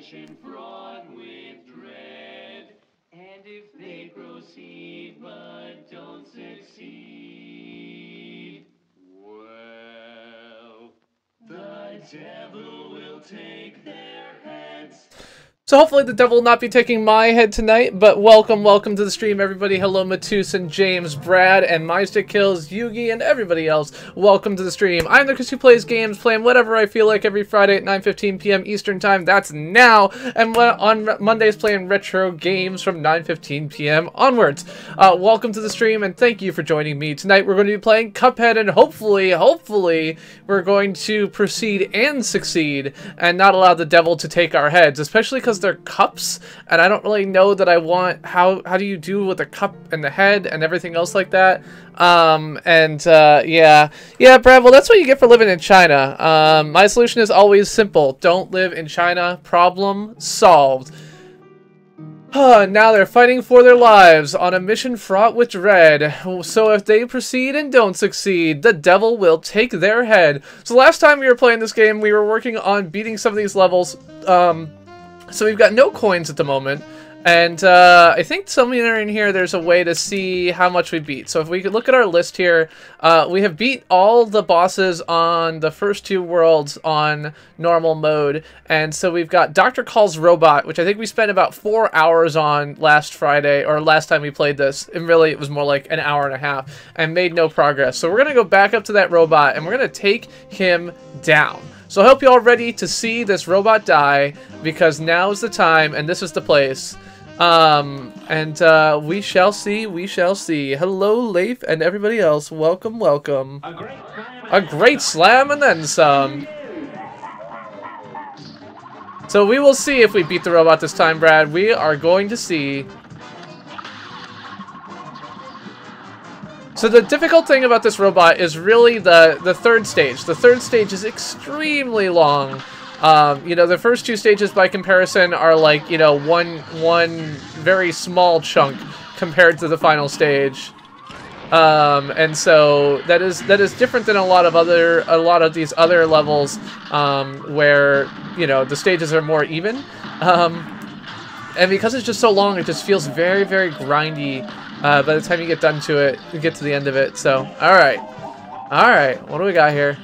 mission fraught with dread. And if they proceed but don't succeed, well, the devil will take their heads. So hopefully the devil will not be taking my head tonight, but welcome to the stream, everybody. Hello, Matus and James, Brad, and Mystick Kills, Yugi, and everybody else. Welcome to the stream. I'm the Chris who plays games, playing whatever I feel like every Friday at 9:15 p.m. Eastern Time. That's now. And on Mondays, playing retro games from 9:15 p.m. onwards. Welcome to the stream, and thank you for joining me. Tonight we're going to be playing Cuphead, and hopefully, we're going to proceed and succeed, and not allow the devil to take our heads, especially because they're cups, and I don't really know that I want how do you do with a cup and the head and everything else like that. Yeah, Brad, well, that's what you get for living in China. My solution is always simple: don't live in China. Problem solved. Now they're fighting for their lives on a mission fraught with dread. So if they proceed and don't succeed, the devil will take their head. So last time we were playing this game, we were working on beating some of these levels. So we've got no coins at the moment, and I think somewhere in here there's a way to see how much we beat. So if we could look at our list here, we have beat all the bosses on the first two worlds on normal mode, and so we've got Dr. Call's robot, which I think we spent about 4 hours on last Friday, or last time we played this, and really it was more like an hour and a half, and made no progress. So we're going to go back up to that robot, and we're going to take him down. So I hope you're all ready to see this robot die, because now is the time and this is the place. We shall see, we shall see. Hello, Leif, and everybody else. Welcome. A great slam and then some. So we will see if we beat the robot this time, Brad. We are going to see. So the difficult thing about this robot is really the third stage. The third stage is extremely long. You know, the first two stages by comparison are like, you know, one very small chunk compared to the final stage. And so that is different than a lot of these other levels where, you know, the stages are more even. And because it's just so long, it just feels very, very grindy. By the time you get done to it, you get to the end of it. So, all right, what do we got here?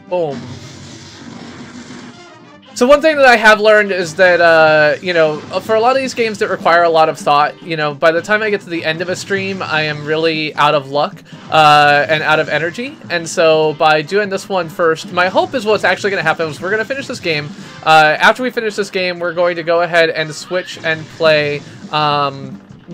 Boom. So one thing that I have learned is that, you know, for a lot of these games that require a lot of thought, you know, by the time I get to the end of a stream, I am really out of luck and out of energy. And so by doing this one first, my hope is what's actually going to happen is we're going to finish this game. After we finish this game, we're going to go ahead and switch and play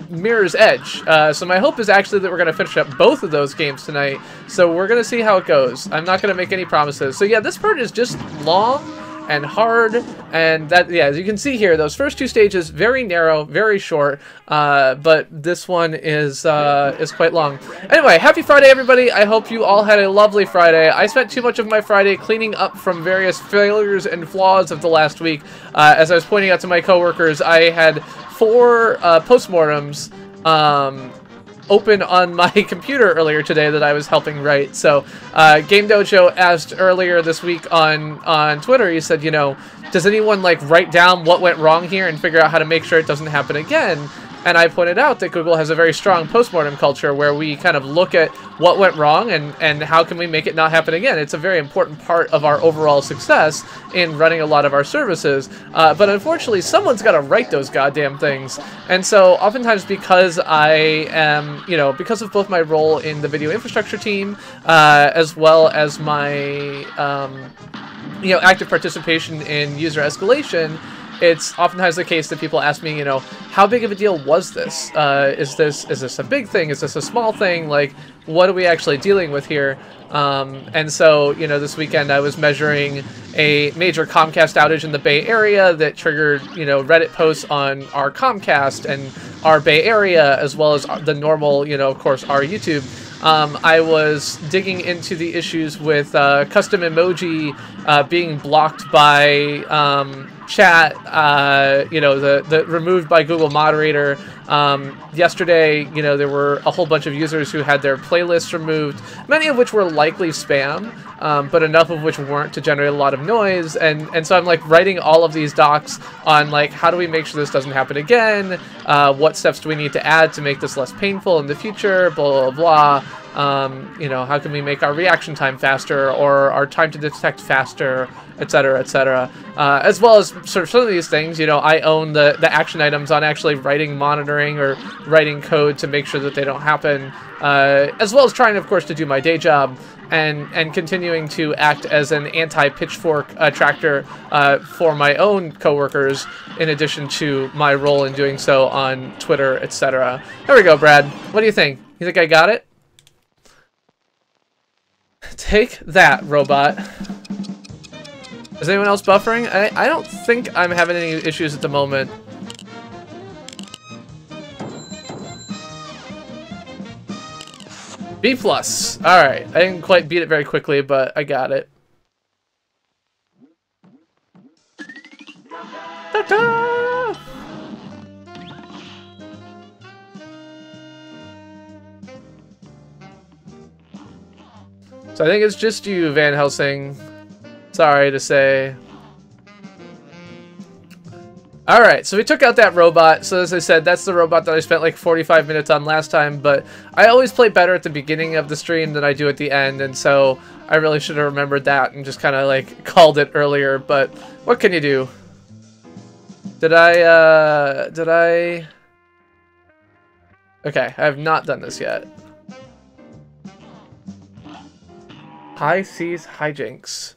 Mirror's Edge. So my hope is actually that we're going to finish up both of those games tonight. So we're going to see how it goes. I'm not going to make any promises. So yeah, this part is just long and hard, and that, yeah, as you can see here, those first two stages, very narrow, very short, but this one is quite long. Anyway, happy Friday, everybody. I hope you all had a lovely Friday. I spent too much of my Friday cleaning up from various failures and flaws of the last week. As I was pointing out to my coworkers, I had 4 postmortems open on my computer earlier today that I was helping write. So Game Dojo asked earlier this week on Twitter, he said, you know, does anyone like write down what went wrong here and figure out how to make sure it doesn't happen again? And I pointed out that Google has a very strong postmortem culture where we kind of look at what went wrong and how can we make it not happen again. It's a very important part of our overall success in running a lot of our services. But unfortunately, someone's got to write those goddamn things. And so oftentimes because I am, you know, because of both my role in the video infrastructure team, as well as my, you know, active participation in user escalation, it's oftentimes the case that people ask me, you know, how big of a deal was this? Is this a big thing? Is this a small thing? Like, what are we actually dealing with here? And so, you know, this weekend I was measuring a major Comcast outage in the Bay Area that triggered, you know, Reddit posts on our Comcast and our Bay Area, as well as the normal, you know, of course, our YouTube. I was digging into the issues with custom emoji being blocked by chat, you know, the removed by Google moderator. Yesterday, you know, there were a whole bunch of users who had their playlists removed, many of which were likely spam, but enough of which weren't to generate a lot of noise. And so I'm like writing all of these docs on like, how do we make sure this doesn't happen again? What steps do we need to add to make this less painful in the future? Blah, blah, blah. You know, how can we make our reaction time faster or our time to detect faster, etc., etc. As well as sort of some of these things, you know, I own the action items on actually writing monitoring or writing code to make sure that they don't happen, as well as trying, of course, to do my day job and continuing to act as an anti-pitchfork attractor for my own coworkers, in addition to my role in doing so on Twitter, etc. There we go, Brad. What do you think? You think I got it? Take that, robot. Is anyone else buffering? I don't think I'm having any issues at the moment. B+. Alright. I didn't quite beat it very quickly, but I got it. Ta-ta! So I think it's just you, Van Helsing. Sorry to say. Alright, so we took out that robot. So as I said, that's the robot that I spent like 45 minutes on last time, but I always play better at the beginning of the stream than I do at the end, and so I really should have remembered that and just kind of like called it earlier, but what can you do? Did I... Okay, I have not done this yet. High seas hijinks.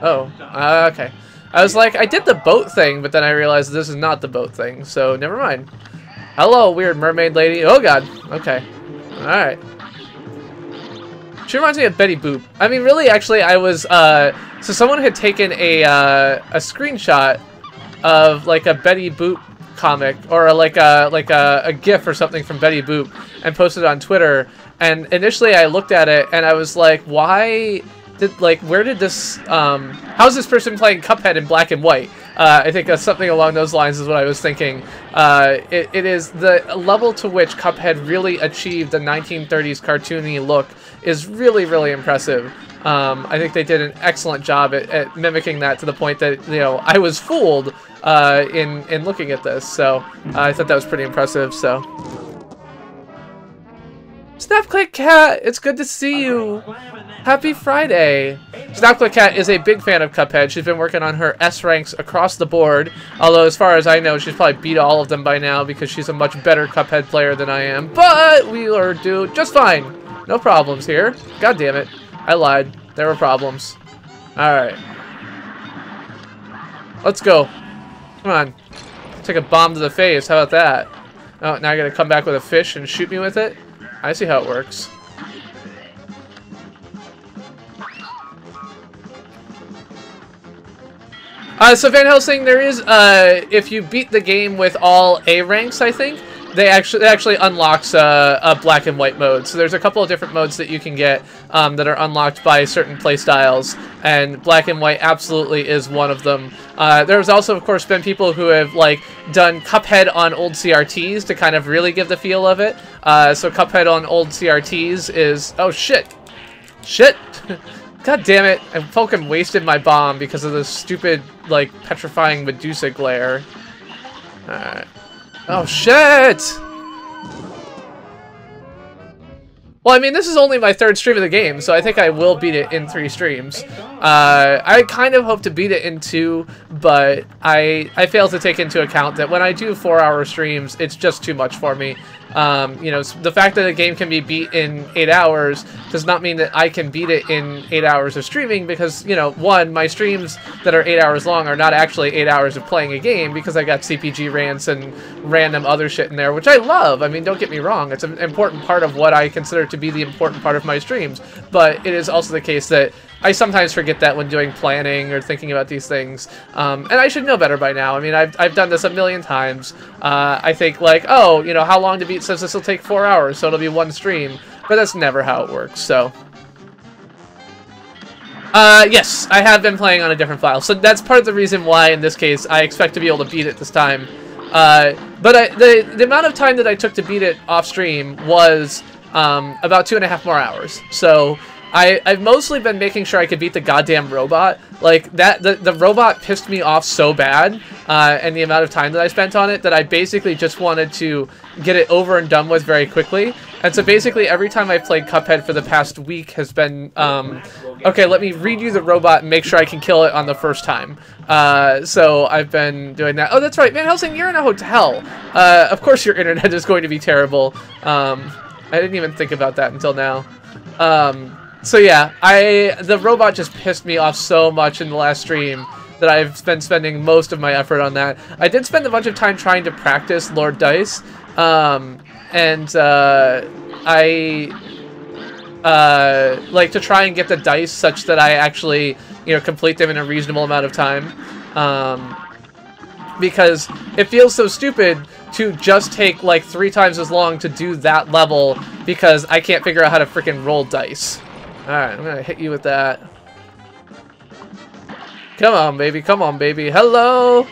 Oh, okay. I was like, I did the boat thing, but then I realized this is not the boat thing, so never mind. Hello, weird mermaid lady. Oh god. Okay. Alright. She reminds me of Betty Boop. I mean, really, actually, I was, so someone had taken a screenshot of, like, a Betty Boop comic, or like a GIF or something from Betty Boop, and posted it on Twitter, and initially I looked at it, and I was like, why... where did this, how's this person playing Cuphead in black and white? I think something along those lines is what I was thinking. It is the level to which Cuphead really achieved the 1930s cartoony look is really, really impressive. I think they did an excellent job at mimicking that to the point that, you know, I was fooled in looking at this. So I thought that was pretty impressive, so. Snapclick Cat, it's good to see you. Happy Friday. Snapclick Cat is a big fan of Cuphead. She's been working on her S ranks across the board. Although, as far as I know, she's probably beat all of them by now because she's a much better Cuphead player than I am. But we are doing just fine. No problems here. God damn it. I lied. There were problems. Alright. Let's go. Come on. Take a bomb to the face. How about that? Oh, now I gotta come back with a fish and shoot me with it? I see how it works. So Van Helsing, there is, if you beat the game with all A ranks, I think, it actually unlocks a black and white mode. So there's a couple of different modes that you can get that are unlocked by certain playstyles, and black and white absolutely is one of them. There's also, of course, been people who have like done Cuphead on old CRTs to kind of really give the feel of it. So Cuphead on old CRTs is... Oh, shit! Shit! God damn it! I fucking wasted my bomb because of this stupid, like, petrifying Medusa glare. Alright. Oh, shit! Well, I mean, this is only my third stream of the game, so I think I will beat it in 3 streams. I kind of hope to beat it in 2, but I fail to take into account that when I do 4-hour streams, it's just too much for me. You know, the fact that a game can be beat in 8 hours does not mean that I can beat it in 8 hours of streaming because, you know, one, my streams that are 8 hours long are not actually 8 hours of playing a game because I got CPG rants and random other shit in there, which I love. I mean, don't get me wrong. It's an important part of what I consider to be the important part of my streams, but it is also the case that I sometimes forget that when doing planning or thinking about these things, and I should know better by now. I mean, I've done this a million times. I think like, oh, you know, how long to beat says this will take 4 hours, so it'll be 1 stream, but that's never how it works, so. Yes, I have been playing on a different file, so that's part of the reason why, in this case, I expect to be able to beat it this time. But the amount of time that I took to beat it off stream was about 2.5 more hours. So I've mostly been making sure I could beat the goddamn robot. Like, the robot pissed me off so bad, and the amount of time that I spent on it, that I basically just wanted to get it over and done with very quickly. And so basically every time I've played Cuphead for the past week has been, okay, let me redo the robot and make sure I can kill it on the first time. So I've been doing that. Oh, that's right, Van Helsing, you're in a hotel. Of course your internet is going to be terrible. I didn't even think about that until now. So yeah, the robot just pissed me off so much in the last stream that I've been spending most of my effort on that. I did spend a bunch of time trying to practice Lord Dice, and I like to try and get the dice such that I actually, you know, complete them in a reasonable amount of time, because it feels so stupid to just take like 3 times as long to do that level because I can't figure out how to freaking roll dice. Alright, I'm gonna hit you with that. Come on, baby. Come on, baby. Hello.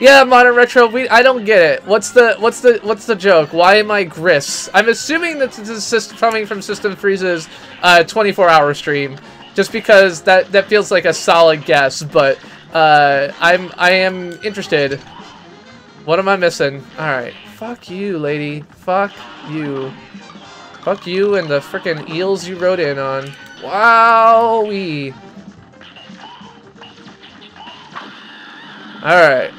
Yeah, Modern Retro. I don't get it. What's the joke? Why am I Gris? I'm assuming that this is coming from System Freeze's 24-hour stream, just because that feels like a solid guess. But I am interested. What am I missing? All right. Fuck you, lady. Fuck you. Fuck you and the frickin' eels you rode in on. Wowee. Alright.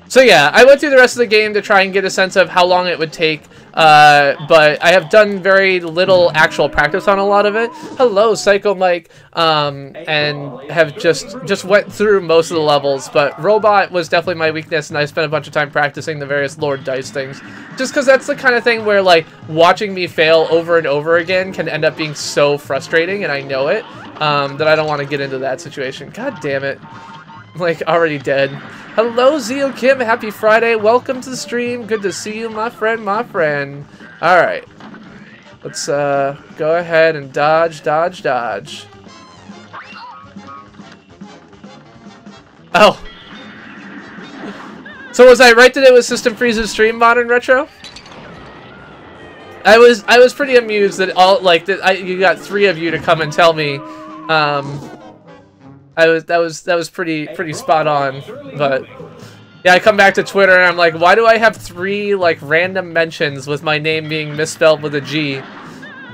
So yeah, I went through the rest of the game to try and get a sense of how long it would take, but I have done very little actual practice on a lot of it. Hello, Psycho Mike, and have just went through most of the levels, but Robot was definitely my weakness, and I spent a bunch of time practicing the various Lord Dice things, just because that's the kind of thing where, like, watching me fail over and over again can end up being so frustrating, and I know it, that I don't want to get into that situation. God damn it. Like, already dead. Hello, Zio Kim. Happy Friday. Welcome to the stream. Good to see you, my friend, my friend. Alright. Let's, go ahead and dodge, dodge, dodge. Oh. So was I right that it was System Freeze's stream, Modern Retro? I was pretty amused that you got 3 of you to come and tell me. That was pretty spot on, but yeah, I come back to Twitter and I'm like, why do I have 3 like random mentions with my name being misspelled with a G?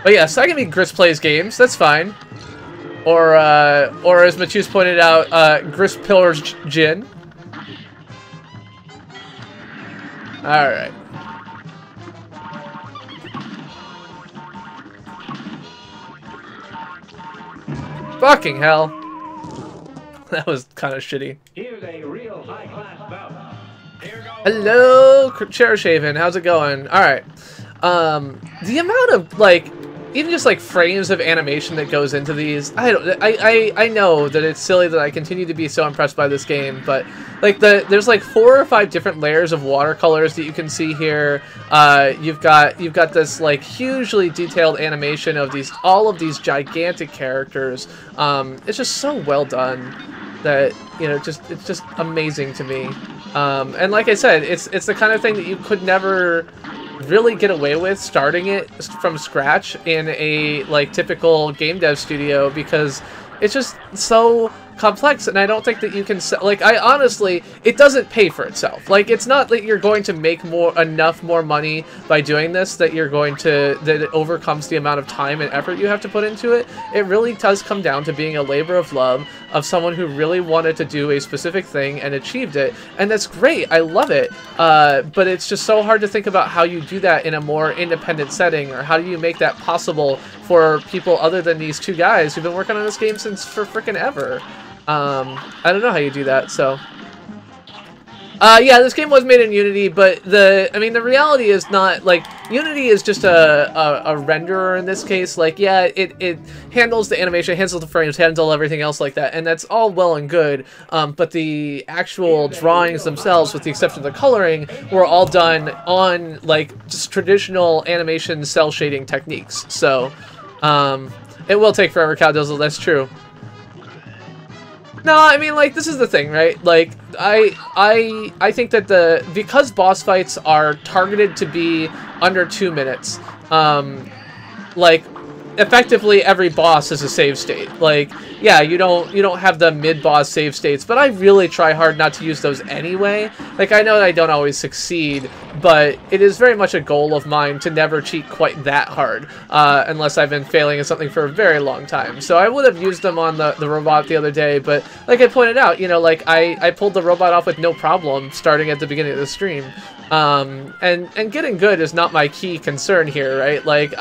But yes, I can be Gris Plays Games, that's fine. Or as Matus pointed out, Gris Pillars Gin. Alright. Fucking hell. That was kind of shitty. Here's a real high-class bout. Hello, Chair Shaven. How's it going? All right. The amount of like, even just like frames of animation that goes into these, I know that it's silly that I continue to be so impressed by this game, but like there's like 4 or 5 different layers of watercolors that you can see here. You've got this like hugely detailed animation of all of these gigantic characters. It's just so well done that, you know, it's just amazing to me. And like I said, it's the kind of thing that you could never really get away with starting it from scratch in a like typical game dev studio, because it's just so complex, and I don't think that you can like, I honestly, it doesn't pay for itself. Like, it's not that you're going to make enough more money by doing this that it overcomes the amount of time and effort you have to put into it. It really does come down to being a labor of love of someone who really wanted to do a specific thing and achieved it, and that's great. I love it, but it's just so hard to think about how you do that in a more independent setting, or how do you make that possible for people other than these 2 guys who've been working on this game for frickin' ever. I don't know how you do that, so. Yeah, this game was made in Unity, but the reality is not, like, Unity is just a renderer in this case. Like, yeah, it handles the animation, handles the frames, handles everything else like that, and that's all well and good, but the actual drawings themselves, with the exception of the coloring, were all done on, like, just traditional animation cell shading techniques. So, it will take forever, Cowdizzle, that's true. No, I mean, like, this is the thing, right? Like, I think that because boss fights are targeted to be under 2 minutes, like, effectively every boss is a save state. Like, yeah, you don't have the mid-boss save states, but I really try hard not to use those anyway. Like, I know that I don't always succeed, but it is very much a goal of mine to never cheat quite that hard, unless I've been failing at something for a very long time. So I would have used them on the robot the other day, but like I pointed out, you know, like, I pulled the robot off with no problem starting at the beginning of the stream. And getting good is not my key concern here, right? Like,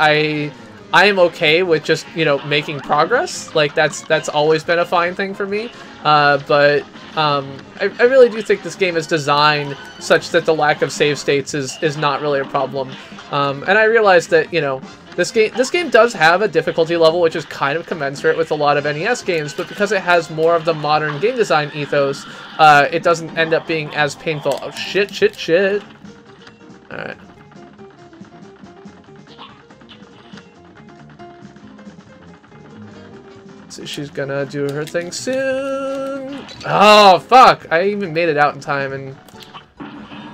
I am okay with just, you know, making progress. Like, that's always been a fine thing for me. But I really do think this game is designed such that the lack of save states is not really a problem. And I realize that, you know, this game does have a difficulty level which is kind of commensurate with a lot of NES games, but because it has more of the modern game design ethos, it doesn't end up being as painful. Oh, shit. Alright. So she's gonna do her thing soon. Oh, fuck! I even made it out in time and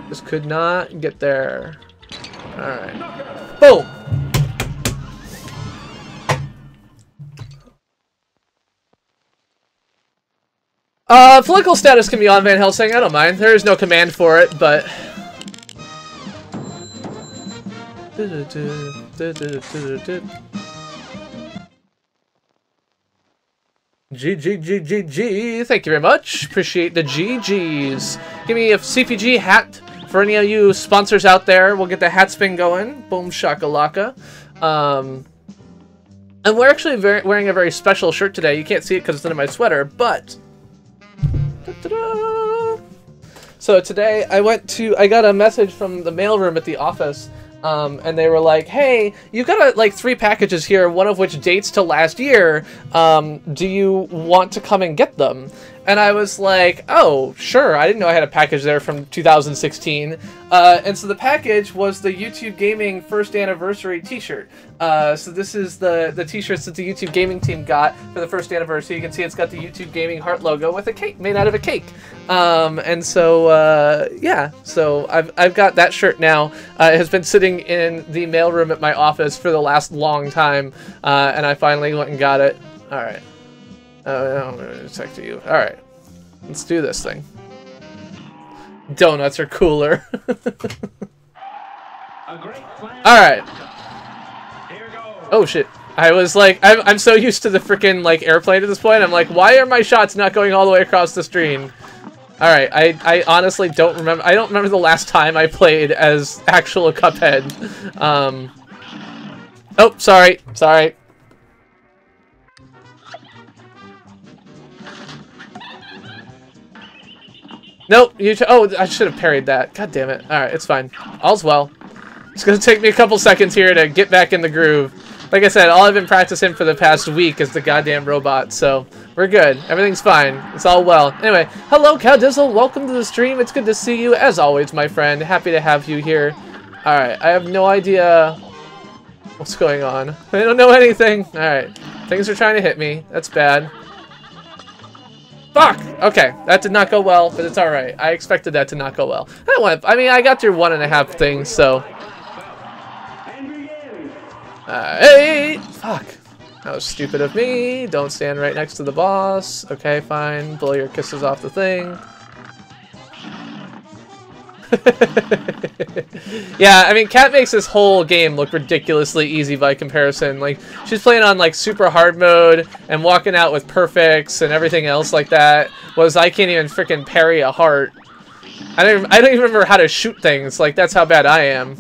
just could not get there. Alright. Boom! Political status can be on, Van Helsing. I don't mind. There is no command for it, but... GG, thank you very much. Appreciate the GGs. Give me a CPG hat for any of you sponsors out there. We'll get the hat spin going. Boom shakalaka. And we're actually wearing a very special shirt today. You can't see it because it's under my sweater, but... So today I got a message from the mailroom at the office. And they were like, hey, you've got like 3 packages here, one of which dates to last year. Do you want to come and get them? And I was like, oh, sure. I didn't know I had a package there from 2016. And so the package was the YouTube Gaming first anniversary t-shirt. So this is the t-shirts that the YouTube Gaming team got for the first anniversary. You can see it's got the YouTube Gaming heart logo with a cake made out of a cake. And so, yeah, so I've got that shirt now. It has been sitting in the mailroom at my office for the last long time. And I finally went and got it. All right. I'm going to check to you. Alright. Let's do this thing. Donuts are cooler. Alright. Oh shit. I was like, I'm so used to the freaking like airplane at this point. I'm like, why are my shots not going all the way across the screen? Alright, I honestly don't remember. I don't remember the last time I played as actual Cuphead. Oh, sorry. Nope, oh, I should have parried that. God damn it. Alright, it's fine. All's well. It's gonna take me a couple seconds here to get back in the groove. Like I said, all I've been practicing for the past week is the goddamn robot, so we're good. Everything's fine. It's all well. Anyway, hello, Cowdizzle. Welcome to the stream. It's good to see you, as always, my friend. Happy to have you here. Alright, I have no idea what's going on. I don't know anything. Alright, things are trying to hit me. That's bad. Fuck! Okay, that did not go well, but it's alright. I expected that to not go well. I mean, I got through 1.5 things, so... hey! Fuck. That was stupid of me. Don't stand right next to the boss. Okay, fine. Blow your kisses off the thing. Yeah, I mean, Kat makes this whole game look ridiculously easy by comparison. Like, she's playing on, like, super hard mode and walking out with perfects and everything else like that. Whereas I can't even freaking parry a heart. I don't even remember how to shoot things. Like, that's how bad I am.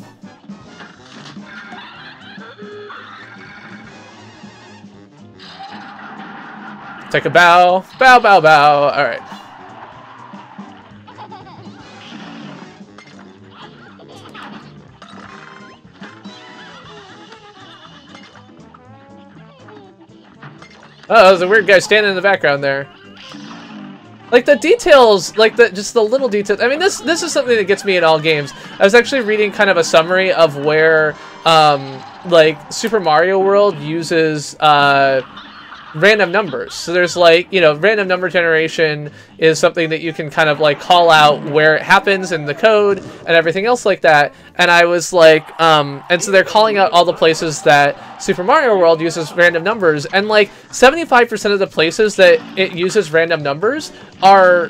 Take a bow. Bow, bow, bow. Alright. Oh, there's a weird guy standing in the background there. Like the details, like just the little details. I mean, this is something that gets me in all games. I was actually reading kind of a summary of where, like Super Mario World uses random numbers. So there's like, you know, random number generation is something that you can kind of like call out where it happens in the code and everything else like that. And I was like, and so they're calling out all the places that Super Mario World uses random numbers, and like 75% of the places that it uses random numbers are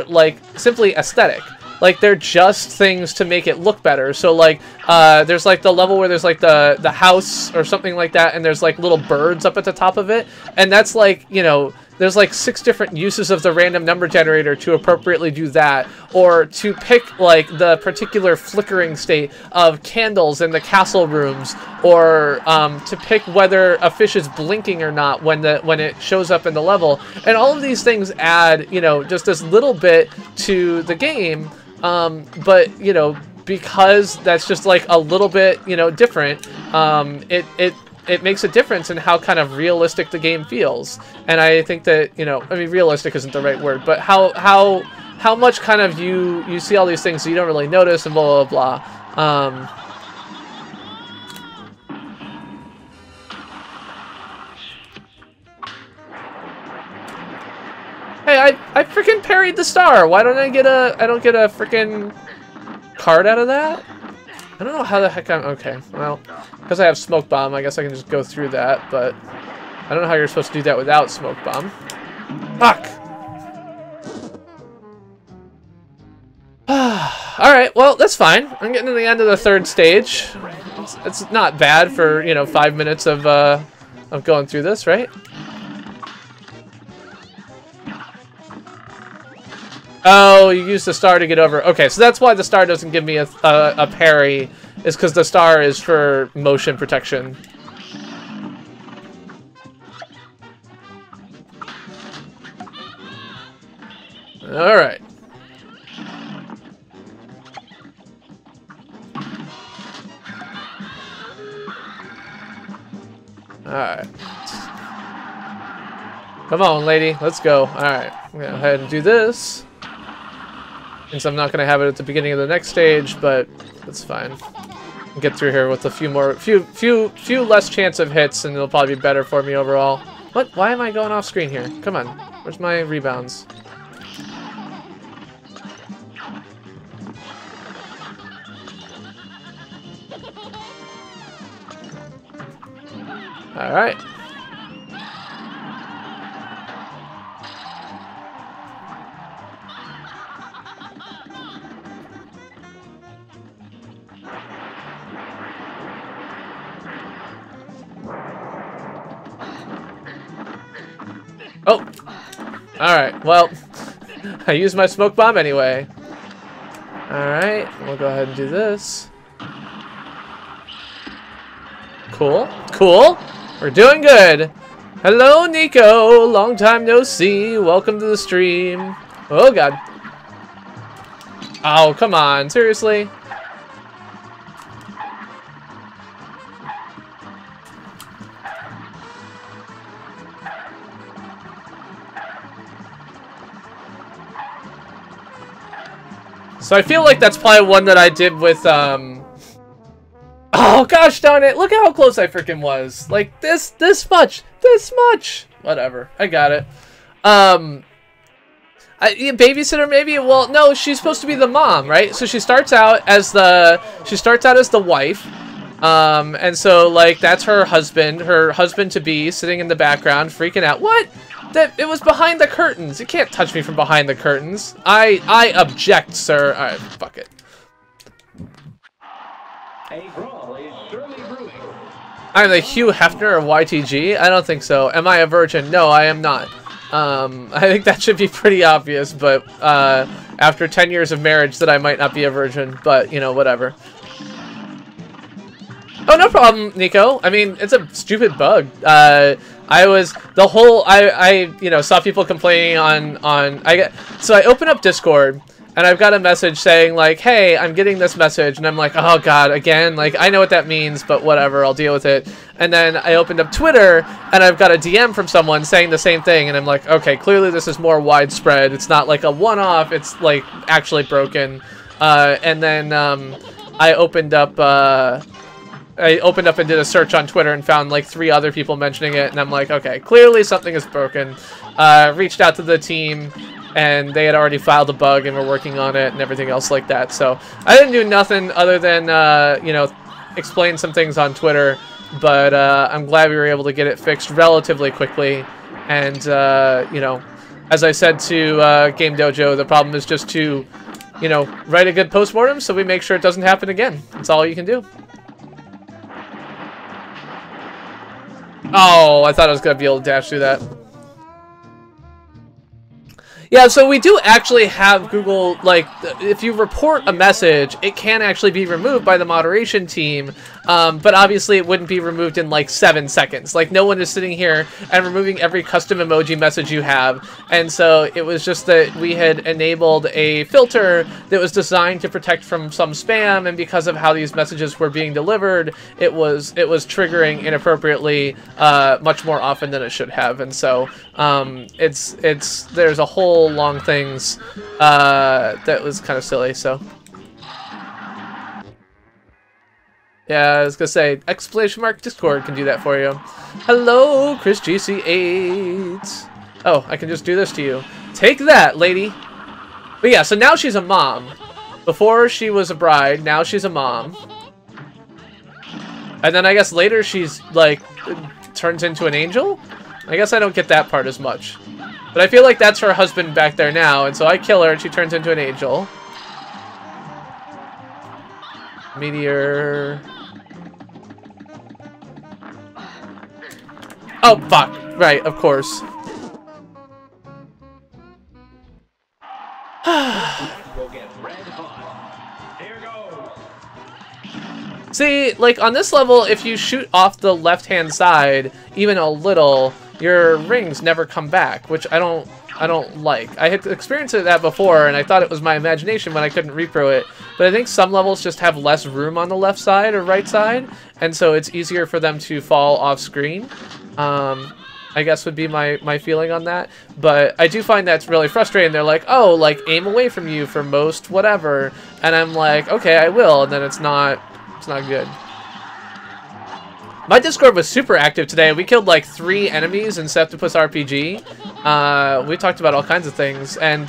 like simply aesthetic. Like they're just things to make it look better. So like there's like the level where there's like the house or something like that, and there's like little birds up at the top of it, and that's like, you know, there's like 6 different uses of the random number generator to appropriately do that, or to pick like the particular flickering state of candles in the castle rooms, or to pick whether a fish is blinking or not when it shows up in the level. And all of these things add, you know, just this little bit to the game. But, you know, because that's just like a little bit, you know, different, it makes a difference in how kind of realistic the game feels. And I think that, you know, I mean, realistic isn't the right word, but how much kind of you see all these things so you don't really notice and blah, blah, blah. Hey, I freaking parried the star. Why don't I get a freaking card out of that? I don't know how the heck I'm... Okay, well, because I have Smoke Bomb, I guess I can just go through that, but I don't know how you're supposed to do that without Smoke Bomb. Fuck! Alright, well, that's fine. I'm getting to the end of the 3rd stage. It's not bad for, you know, 5 minutes of going through this, right? Oh, you use the star to get over. Okay, so that's why the star doesn't give me a parry, is because the star is for motion protection. Alright. Alright. Come on, lady. Let's go. Alright. I'm gonna go ahead and do this. Since I'm not gonna have it at the beginning of the next stage, but that's fine. Get through here with a few less chance of hits, and it'll probably be better for me overall. What? Why am I going off screen here? Come on. Where's my rebounds? Alright. Oh! Alright, well, I used my smoke bomb anyway. Alright, we'll go ahead and do this. Cool, cool! We're doing good! Hello, Nico! Long time no see! Welcome to the stream! Oh, God. Oh, come on, seriously? So I feel like that's probably one that I did with, oh, gosh darn it. Look how close I freaking was. Like, this much. Whatever. I got it. Babysitter, maybe? Well, no, she's supposed to be the mom, right? So she starts out as the wife. And so, like, that's her husband-to-be sitting in the background, freaking out. What? It was behind the curtains. You can't touch me from behind the curtains. I object, sir. Alright, fuck it. I'm the Hugh Hefner of YTG? I don't think so. Am I a virgin? No, I am not. I think that should be pretty obvious, but after 10 years of marriage that I might not be a virgin, but, you know, whatever. Oh, no problem, Nico. I mean, it's a stupid bug. I you know, saw people complaining so I open up Discord, and I've got a message saying like, hey, I'm getting this message, and I'm like, oh god, again, like I know what that means, but whatever, I'll deal with it. And then I opened up Twitter, and I've got a DM from someone saying the same thing, and I'm like, okay, clearly this is more widespread. It's not like a one-off, it's like actually broken. And then I opened up and did a search on Twitter and found like 3 other people mentioning it, and I'm like, okay, clearly something is broken. Reached out to the team, and they had already filed a bug and were working on it and everything else like that. So I didn't do nothing other than, you know, explain some things on Twitter, but I'm glad we were able to get it fixed relatively quickly. And, you know, as I said to Game Dojo, the problem is just to, you know, write a good postmortem so we make sure it doesn't happen again. That's all you can do. Oh, I thought I was going to be able to dash through that. Yeah, so we do actually have Google, like, if you report a message, it can actually be removed by the moderation team, but obviously it wouldn't be removed in, like, 7 seconds. Like, no one is sitting here and removing every custom emoji message you have, and so it was just that we had enabled a filter that was designed to protect from some spam, and because of how these messages were being delivered, it was triggering inappropriately much more often than it should have, and so there's a whole long things that was kind of silly. So yeah, I was gonna say exclamation mark Discord can do that for you. Hello, Chris GC8. Oh, I can just do this to you. Take that, lady. But yeah, so now she's a mom. Before she was a bride, now she's a mom. And then I guess later she's like turns into an angel. I guess I don't get that part as much. But I feel like that's her husband back there now, and so I kill her and she turns into an angel. Meteor. Oh, fuck. Right, of course. See, like on this level, if you shoot off the left-hand side, even a little, your rings never come back, which I don't like. I had experienced that before, and I thought it was my imagination when I couldn't repro it. But I think some levels just have less room on the left side or right side, and so it's easier for them to fall off screen. I guess would be my feeling on that. But I do find that's really frustrating. They're like, oh, like aim away from you for most whatever, and I'm like, okay, I will, and then it's not good. My Discord was super active today. We killed like 3 enemies in Septipus RPG. We talked about all kinds of things, and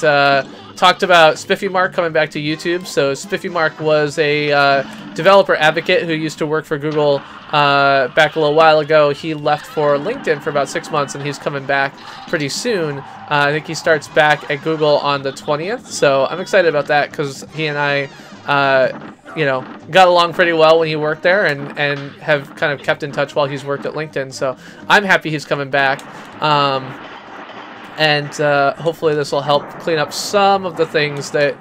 talked about Spiffy Mark coming back to YouTube. So Spiffy Mark was a developer advocate who used to work for Google back a little while ago. He left for LinkedIn for about 6 months, and he's coming back pretty soon. I think he starts back at Google on the 20th. So I'm excited about that because he and I you know, got along pretty well when he worked there, and have kind of kept in touch while he's worked at LinkedIn. So I'm happy he's coming back. And hopefully this will help clean up some of the things that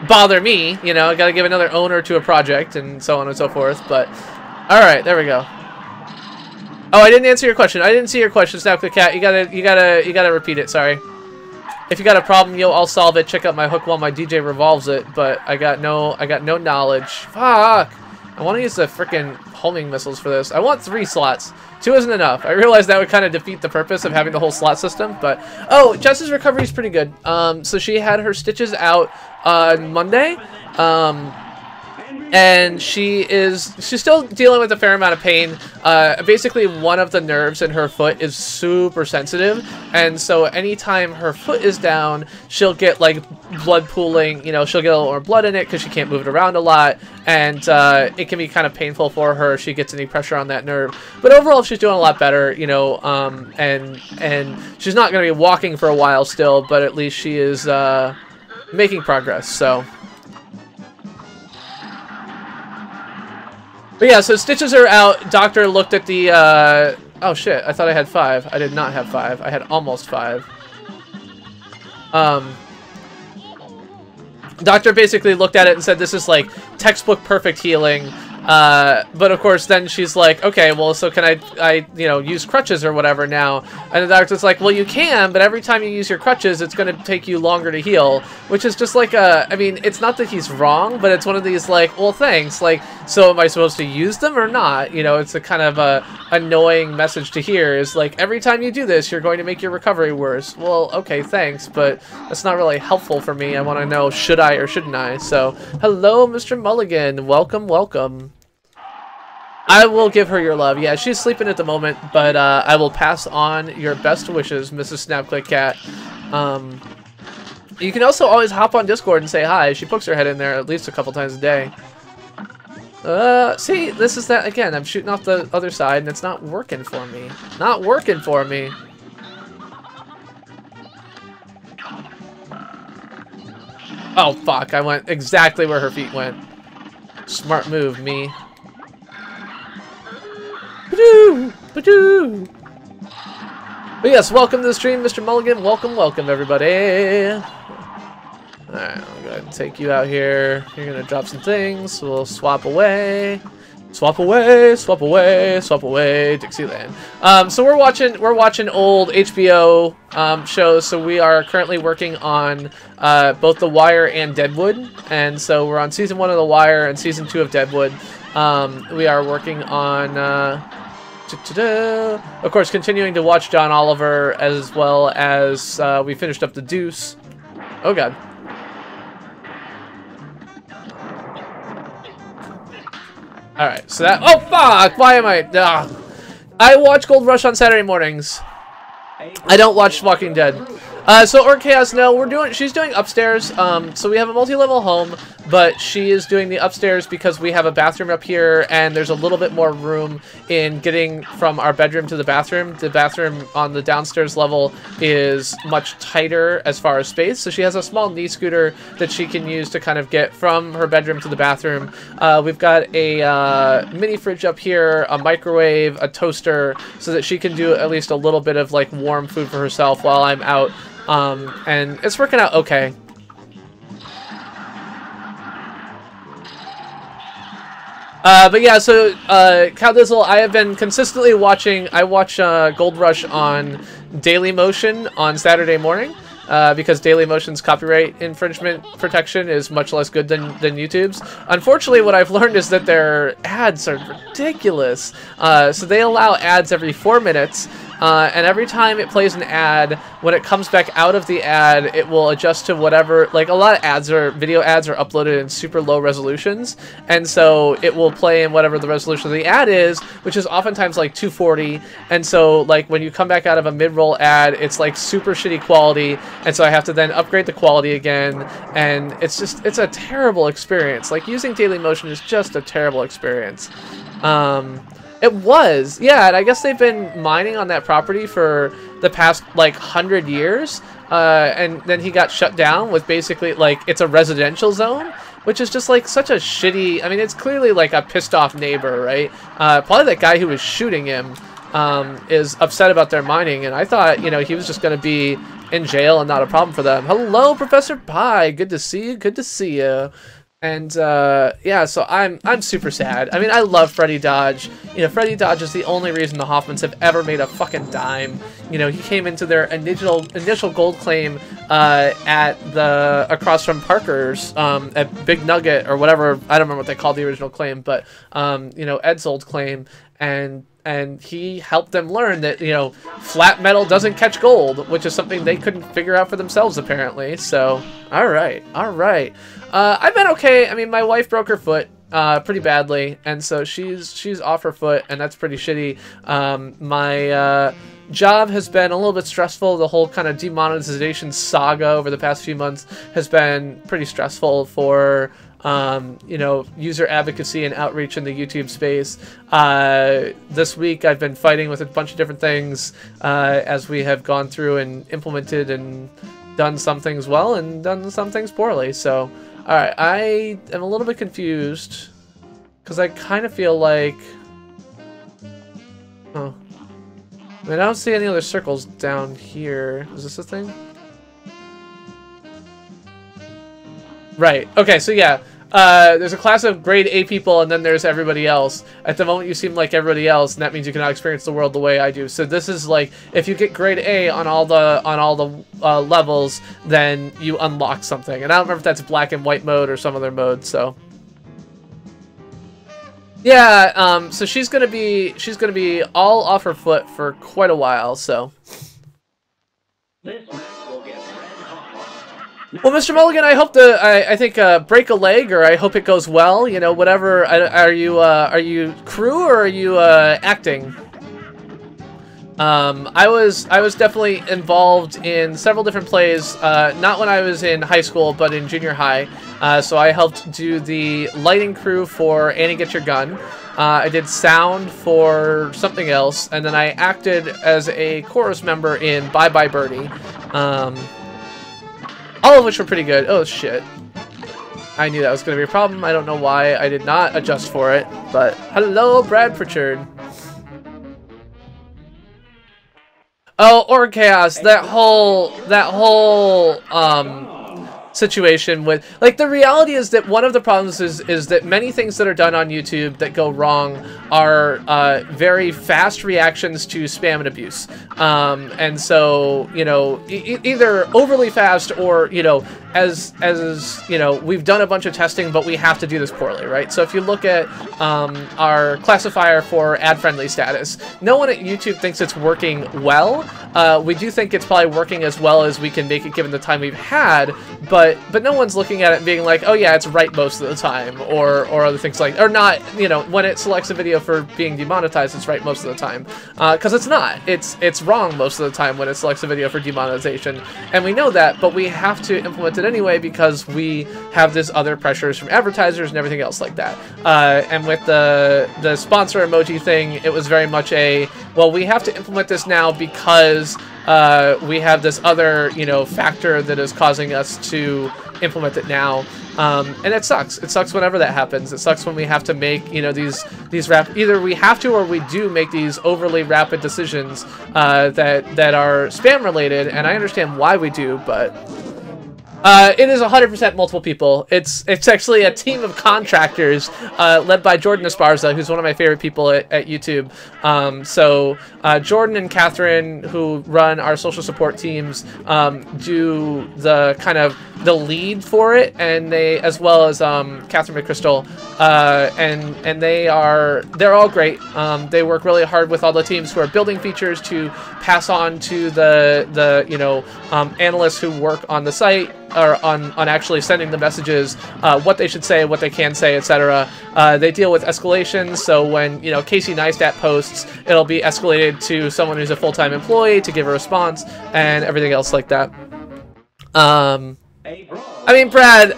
bother me. You know, I got to give another owner to a project and so on and so forth. But all right, there we go. Oh, I didn't answer your question. I didn't see your question, Snapchat. You gotta repeat it. Sorry. If you got a problem, yo, I'll solve it. Check out my hook while my DJ revolves it. But I got no knowledge. Fuck. I want to use the freaking homing missiles for this. I want 3 slots. 2 isn't enough. I realize that would kind of defeat the purpose of having the whole slot system. But oh, Jess's recovery is pretty good. So she had her stitches out on Monday. And she's still dealing with a fair amount of pain. Basically, one of the nerves in her foot is super sensitive, and so anytime her foot is down, she'll get like blood pooling. You know, she'll get a little more blood in it because she can't move it around a lot, and it can be kind of painful for her if she gets any pressure on that nerve. But overall, she's doing a lot better. You know, and she's not going to be walking for a while still, but at least she is making progress. So. But yeah, so stitches are out. Doctor looked at the, oh shit, I thought I had 5. I did not have 5. I had almost 5. Doctor basically looked at it and said this is like textbook perfect healing. But of course, then she's like, okay, well, so can I use crutches or whatever now? And the doctor's like, well, you can, but every time you use your crutches, it's going to take you longer to heal, which is just like I mean, it's not that he's wrong, but it's one of these like, well, thanks. Like, so am I supposed to use them or not? You know, it's a kind of a annoying message to hear is like, every time you do this, you're going to make your recovery worse. Well, okay, thanks, but that's not really helpful for me. I want to know, should I or shouldn't I? So, hello, Mr. Mulligan. Welcome, welcome. I will give her your love. Yeah, she's sleeping at the moment, but I will pass on your best wishes, Mrs. Snapclick Cat. You can also always hop on Discord and say hi. She pokes her head in there at least a couple times a day. See, this is that again. I'm shooting off the other side, and it's not working for me. Not working for me. Oh, fuck. I went exactly where her feet went. Smart move, me. Ba-doo! Ba-doo! But yes, welcome to the stream, Mr. Mulligan. Welcome, welcome, everybody. Alright, I'll go ahead and take you out here. You're gonna drop some things. We'll swap away. Swap away, swap away, swap away, Dixieland. So we're watching old HBO shows. So we are currently working on both The Wire and Deadwood, and so we're on season 1 of The Wire and season 2 of Deadwood. We are working on, of course, continuing to watch John Oliver, as well as we finished up The Deuce. Oh god. Alright, so that... Oh, fuck! Why am I... I watch Gold Rush on Saturday mornings. I don't watch Walking Dead. So Orc Chaos, no, she's doing upstairs. So we have a multi-level home, but she is doing the upstairs because we have a bathroom up here, and there's a little bit more room in getting from our bedroom to the bathroom. The bathroom on the downstairs level is much tighter as far as space, so she has a small knee scooter that she can use to kind of get from her bedroom to the bathroom. We've got a mini fridge up here, a microwave, a toaster, so that she can do at least a little bit of like warm food for herself while I'm out. And it's working out okay. But yeah, so Cow Dizzle, I have been consistently watching. I watch Gold Rush on Dailymotion on Saturday morning because Dailymotion's copyright infringement protection is much less good than YouTube's. Unfortunately, what I've learned is that their ads are ridiculous. So they allow ads every 4 minutes. And every time it plays an ad, when it comes back out of the ad, it will adjust to whatever, like a lot of video ads are uploaded in super low resolutions, and so it will play in whatever the resolution of the ad is, which is oftentimes like 240, and so like when you come back out of a mid-roll ad, it's like super shitty quality, and so I have to then upgrade the quality again, and it's a terrible experience. Like using Dailymotion is just a terrible experience. It was, yeah, and I guess they've been mining on that property for the past, like, 100 years, and then he got shut down with basically, like, it's a residential zone, which is just, like, such a shitty, I mean, it's clearly, like, a pissed-off neighbor, right? Probably that guy who was shooting him is upset about their mining, and I thought, you know, he was just going to be in jail and not a problem for them. Hello, Professor Pie, good to see you, good to see you. And yeah, so I'm super sad. I mean, I love Freddy Dodge. You know, Freddy Dodge is the only reason the Hoffmans have ever made a fucking dime. You know, he came into their initial gold claim at the across from Parker's at Big Nugget or whatever. I don't remember what they called the original claim, but you know, Ed's old claim, and he helped them learn that, you know, flat metal doesn't catch gold, which is something they couldn't figure out for themselves apparently. So, all right. I've been okay. I mean, my wife broke her foot pretty badly, and so she's off her foot, and that's pretty shitty. My job has been a little bit stressful. The whole kind of demonetization saga over the past few months has been pretty stressful for you know, user advocacy and outreach in the YouTube space. This week I've been fighting with a bunch of different things as we have gone through and implemented and done some things well and done some things poorly. So, alright, I am a little bit confused because I kind of feel like... Oh. I mean, I don't see any other circles down here. Is this a thing? Right. Okay, so yeah. there's a class of grade A people, and then there's everybody else. At the moment, you seem like everybody else, and that means you cannot experience the world the way I do. So this is like, if you get grade A on all the levels, then you unlock something. And I don't remember if that's black and white mode or some other mode. So yeah, so she's gonna be all off her foot for quite a while. So. Well, Mr. Mulligan, I hope I think break a leg, or I hope it goes well. You know, whatever. Are you crew or are you acting? I was definitely involved in several different plays. Not when I was in high school, but in junior high. So I helped do the lighting crew for Annie Get Your Gun. I did sound for something else, and then I acted as a chorus member in Bye Bye Birdie. All of which were pretty good. Oh, shit. I knew that was going to be a problem. I don't know why I did not adjust for it. But, hello, Brad Pritchard. Oh, or Chaos. That whole, situation with, like, the reality is that one of the problems is that many things that are done on YouTube that go wrong are very fast reactions to spam and abuse, and so, you know, either overly fast or, you know, as you know, we've done a bunch of testing, but we have to do this poorly, right? So if you look at our classifier for ad-friendly status, no one at YouTube thinks it's working well. We do think it's probably working as well as we can make it given the time we've had, but no one's looking at it and being like, oh yeah, it's right most of the time, or other things like, or not, you know, when it selects a video for being demonetized, it's right most of the time, because it's not. It's wrong most of the time when it selects a video for demonetization, and we know that, but we have to implement it anyway because we have this other pressures from advertisers and everything else like that. And with the sponsor emoji thing, it was very much a, well, we have to implement this now because we have this other, you know, factor that is causing us to implement it now, and it sucks. It sucks whenever that happens. It sucks when we have to make, you know, these either we have to or we do make these overly rapid decisions that are spam related, and I understand why we do, but it is 100% multiple people. It's actually a team of contractors led by Jordan Esparza, who's one of my favorite people at YouTube. So Jordan and Catherine, who run our social support teams, do the kind of the lead for it, and they, as well as Catherine McChrystal, and they're all great. They work really hard with all the teams who are building features to pass on to the you know, analysts who work on the site, or on actually sending the messages, what they should say, what they can say, etc. They deal with escalations, so when, you know, Casey Neistat posts, it'll be escalated to someone who's a full-time employee to give a response, and everything else like that. I mean, Brad,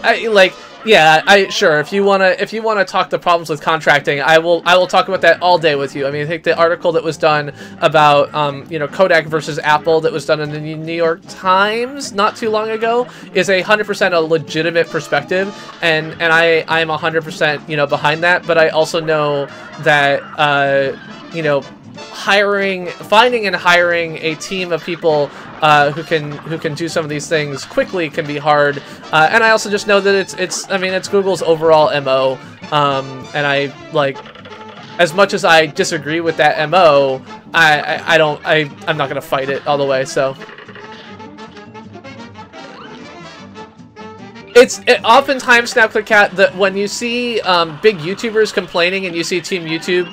yeah, sure. If you wanna talk the problems with contracting, I will talk about that all day with you. I mean, I think the article that was done about you know, Kodak versus Apple that was done in the New York Times not too long ago is 100% a legitimate perspective, and I'm 100%, you know, behind that. But I also know that you know, finding and hiring a team of people who can do some of these things quickly can be hard, and I also just know that it's Google's overall MO, and I, like, as much as I disagree with that MO, I'm not gonna fight it all the way. So oftentimes, SnapClickCat, that when you see big YouTubers complaining and you see Team YouTube,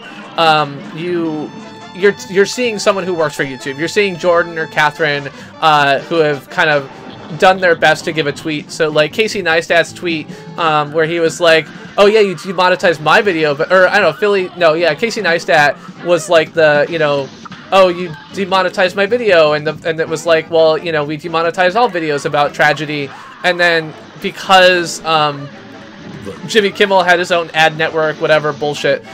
you're seeing someone who works for YouTube. You're seeing Jordan or Catherine, who have kind of done their best to give a tweet. So, like, Casey Neistat's tweet, where he was like, oh yeah, you demonetized my video, but, or I don't know, Casey Neistat was like the, you know, oh, you demonetized my video, and it was like, well, you know, we demonetize all videos about tragedy, and then because Jimmy Kimmel had his own ad network, whatever bullshit,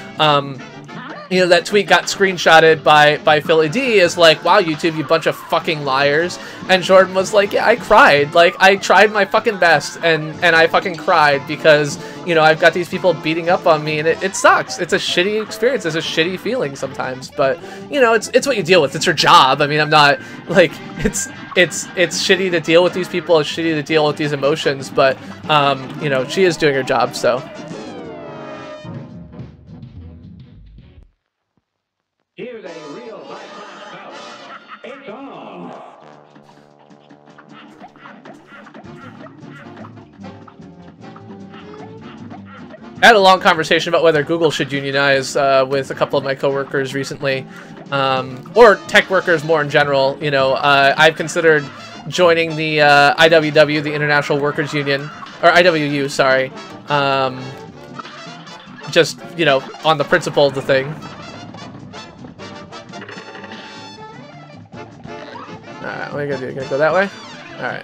you know, that tweet got screenshotted by Philly D is like, wow, YouTube, you bunch of fucking liars. And Jordan was like, yeah, I cried. Like, I tried my fucking best, and I fucking cried because, you know, I've got these people beating up on me, and it sucks. It's a shitty experience. It's a shitty feeling sometimes. But, you know, it's what you deal with. It's your job. I mean, I'm not, like, it's shitty to deal with these people. It's shitty to deal with these emotions. But, you know, she is doing her job, so... Here's a real high-class bout. It's on. I had a long conversation about whether Google should unionize with a couple of my coworkers recently, or tech workers more in general. You know, I've considered joining the IWW, the International Workers Union, or IWU, sorry. Just, you know, on the principle of the thing. Alright, what are you gonna do? You gonna go that way? Alright.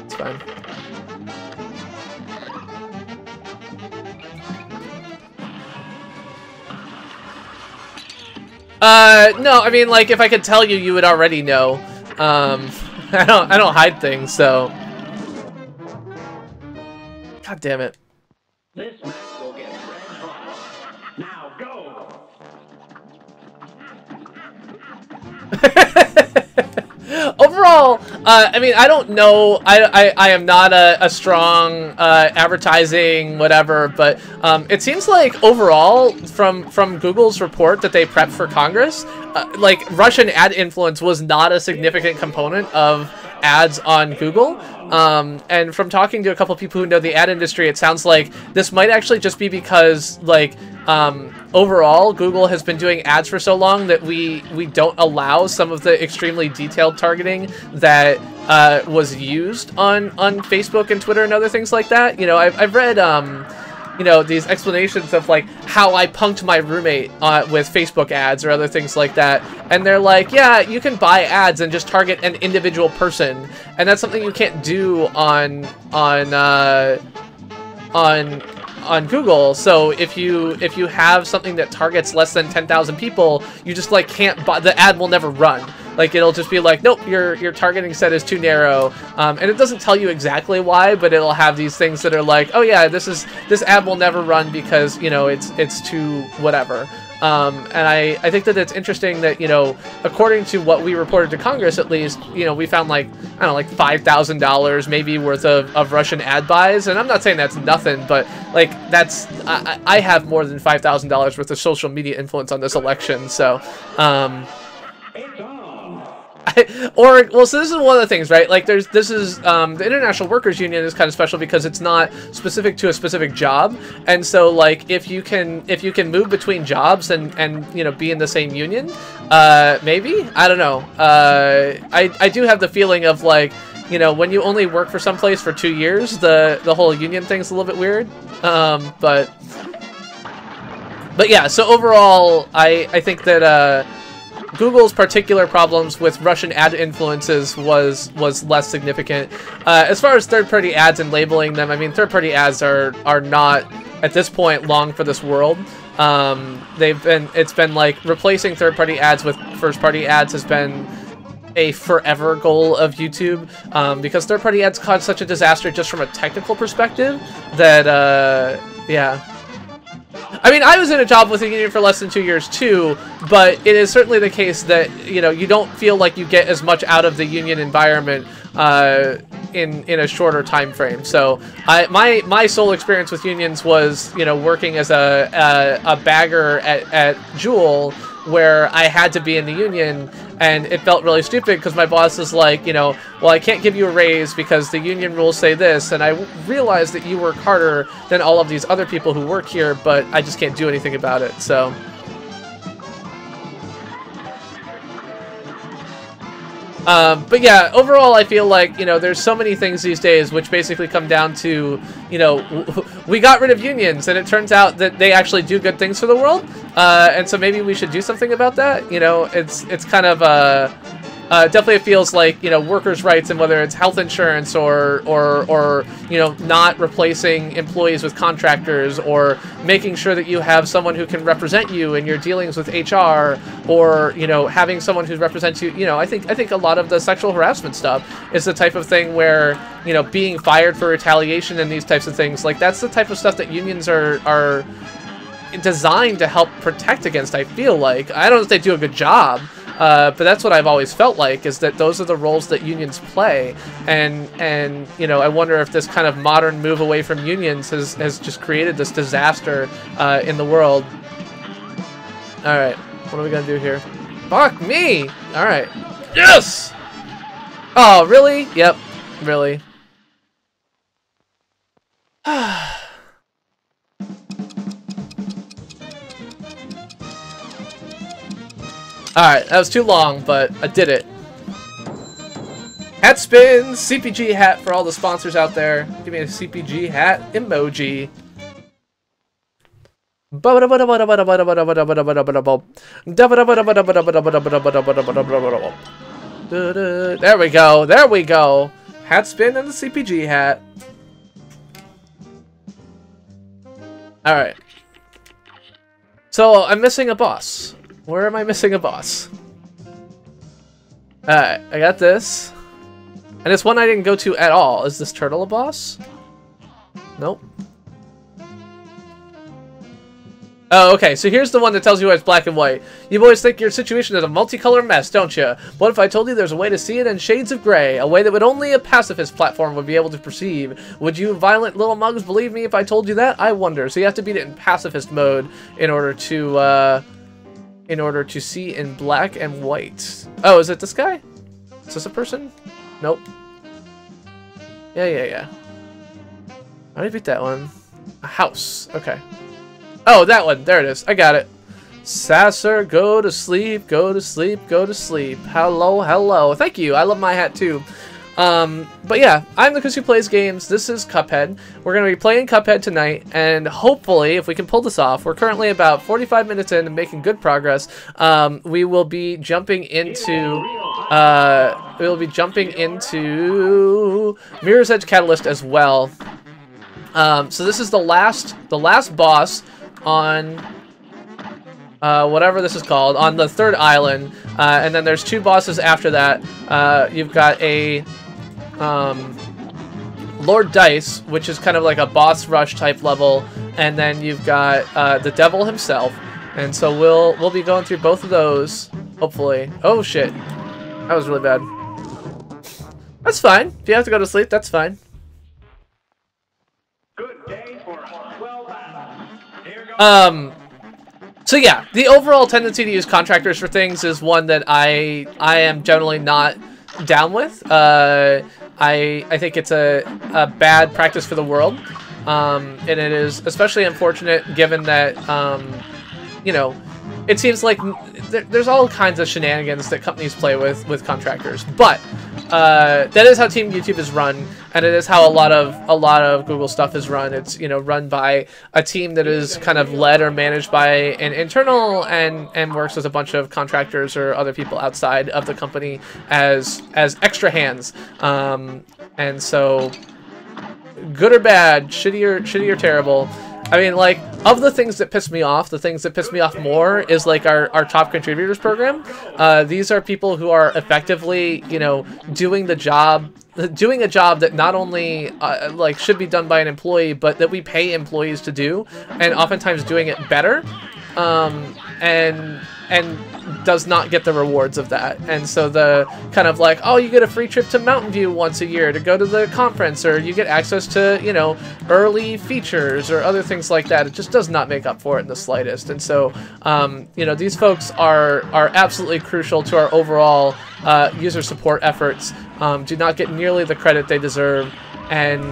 It's fine. No, I mean, like, if I could tell you, you would already know. I don't hide things, so... God damn it. This match will get red hot. Now go! Overall, I mean, I don't know. I am not a strong advertising whatever, but it seems like overall from Google's report that they prepped for Congress, like Russian ad influence was not a significant component of ads on Google. And from talking to a couple people who know the ad industry, it sounds like this might actually just be because, like, overall, Google has been doing ads for so long that we don't allow some of the extremely detailed targeting that was used on Facebook and Twitter and other things like that. You know, I've read you know, these explanations of like how I punked my roommate with Facebook ads or other things like that, and they're like, yeah, you can buy ads and just target an individual person, and that's something you can't do on Google. So if you have something that targets less than 10,000 people, you just like can't buy, the ad will never run. Like, it'll just be like, nope, your targeting set is too narrow, and it doesn't tell you exactly why, but it'll have these things that are like, oh yeah, this ad will never run because, you know, it's too whatever. And I think that it's interesting that, you know, according to what we reported to Congress, at least, you know, we found like, I don't know, like $5,000 maybe worth of Russian ad buys. And I'm not saying that's nothing, but like that's, I have more than $5,000 worth of social media influence on this election. So, well, so this is one of the things, right? Like, the International Workers Union is kind of special because it's not specific to a specific job, and so like if you can move between jobs and you know, be in the same union, maybe, I don't know. I do have the feeling of like, you know, when you only work for some place for 2 years, the whole union thing's a little bit weird. But yeah. So overall, I think that Google's particular problems with Russian ad influences was less significant. As far as third-party ads and labeling them, I mean, third-party ads are not at this point long for this world. It's been like replacing third-party ads with first-party ads has been a forever goal of YouTube, because third-party ads cause such a disaster just from a technical perspective that yeah. I mean, I was in a job with a union for less than 2 years too, but it is certainly the case that, you know, you don't feel like you get as much out of the union environment in a shorter time frame. So my sole experience with unions was, you know, working as a bagger at Jewel, where I had to be in the union, and it felt really stupid because my boss is like, you know, well, I can't give you a raise because the union rules say this, and I realized that you work harder than all of these other people who work here, but I just can't do anything about it. So but yeah, overall, I feel like, you know, there's so many things these days which basically come down to, you know, we got rid of unions, and it turns out that they actually do good things for the world, and so maybe we should do something about that. You know, it's kind of definitely it feels like, you know, workers' rights, and whether it's health insurance or you know, not replacing employees with contractors, or making sure that you have someone who can represent you in your dealings with HR, or, you know, having someone who represents you. You know, I think a lot of the sexual harassment stuff is the type of thing where, you know, being fired for retaliation and these types of things, like, that's the type of stuff that unions are designed to help protect against. I feel like, I don't know if they do a good job, but that's what I've always felt like, is that those are the roles that unions play. And you know, I wonder if this kind of modern move away from unions has just created this disaster in the world. All right, what are we gonna do here? Fuck me! All right, yes. Oh, really? Yep, really. Alright, that was too long, but I did it. Hat spin! CPG hat for all the sponsors out there. Give me a CPG hat emoji. There we go, there we go. Hat spin and the CPG hat. Alright. So, I'm missing a boss. Where am I missing a boss? Alright, I got this. And it's one I didn't go to at all. Is this turtle a boss? Nope. Oh, okay, so here's the one that tells you why it's black and white. You always think your situation is a multicolored mess, don't you? What if I told you there's a way to see it in shades of gray? A way that would only a pacifist platform would be able to perceive. Would you violent little mugs believe me if I told you that? I wonder. So you have to beat it in pacifist mode in order to see in black and white. Oh, is it this guy? Is this a person? Nope. Yeah. How do you beat that one? A house. Okay. Oh, that one. There it is. I got it. Sasser, go to sleep, go to sleep, go to sleep. Hello, hello. Thank you. I love my hat too. But yeah, I'm the Chris who plays games. This is Cuphead. We're going to be playing Cuphead tonight, and hopefully, if we can pull this off, we're currently about 45 minutes in and making good progress. We will be jumping into Mirror's Edge Catalyst as well. So this is the last boss on whatever this is called, on the third island, and then there's two bosses after that. You've got a Lord Dice, which is kind of like a boss rush type level, and then you've got the devil himself, and so we'll be going through both of those, hopefully. Oh shit, that was really bad. That's fine. If you have to go to sleep, that's fine. Good day for a well battle. Here goes. So yeah, the overall tendency to use contractors for things is one that I am generally not down with. I think it's a bad practice for the world, and it is especially unfortunate given that you know, it seems like there's all kinds of shenanigans that companies play with contractors, but that is how Team YouTube is run, and it is how a lot of Google stuff is run. It's, you know, run by a team that is kind of led or managed by an internal and works with a bunch of contractors or other people outside of the company as extra hands. And so, good or bad, shitty or terrible. I mean, like, of the things that piss me off, the things that piss me off more is, like, our top contributors program. These are people who are effectively, you know, doing a job that not only, like, should be done by an employee, but that we pay employees to do, and oftentimes doing it better, and does not get the rewards of that. And so the kind of like, oh, you get a free trip to Mountain View once a year to go to the conference, or you get access to, you know, early features or other things like that, it just does not make up for it in the slightest. And so, you know, these folks are absolutely crucial to our overall user support efforts, do not get nearly the credit they deserve, and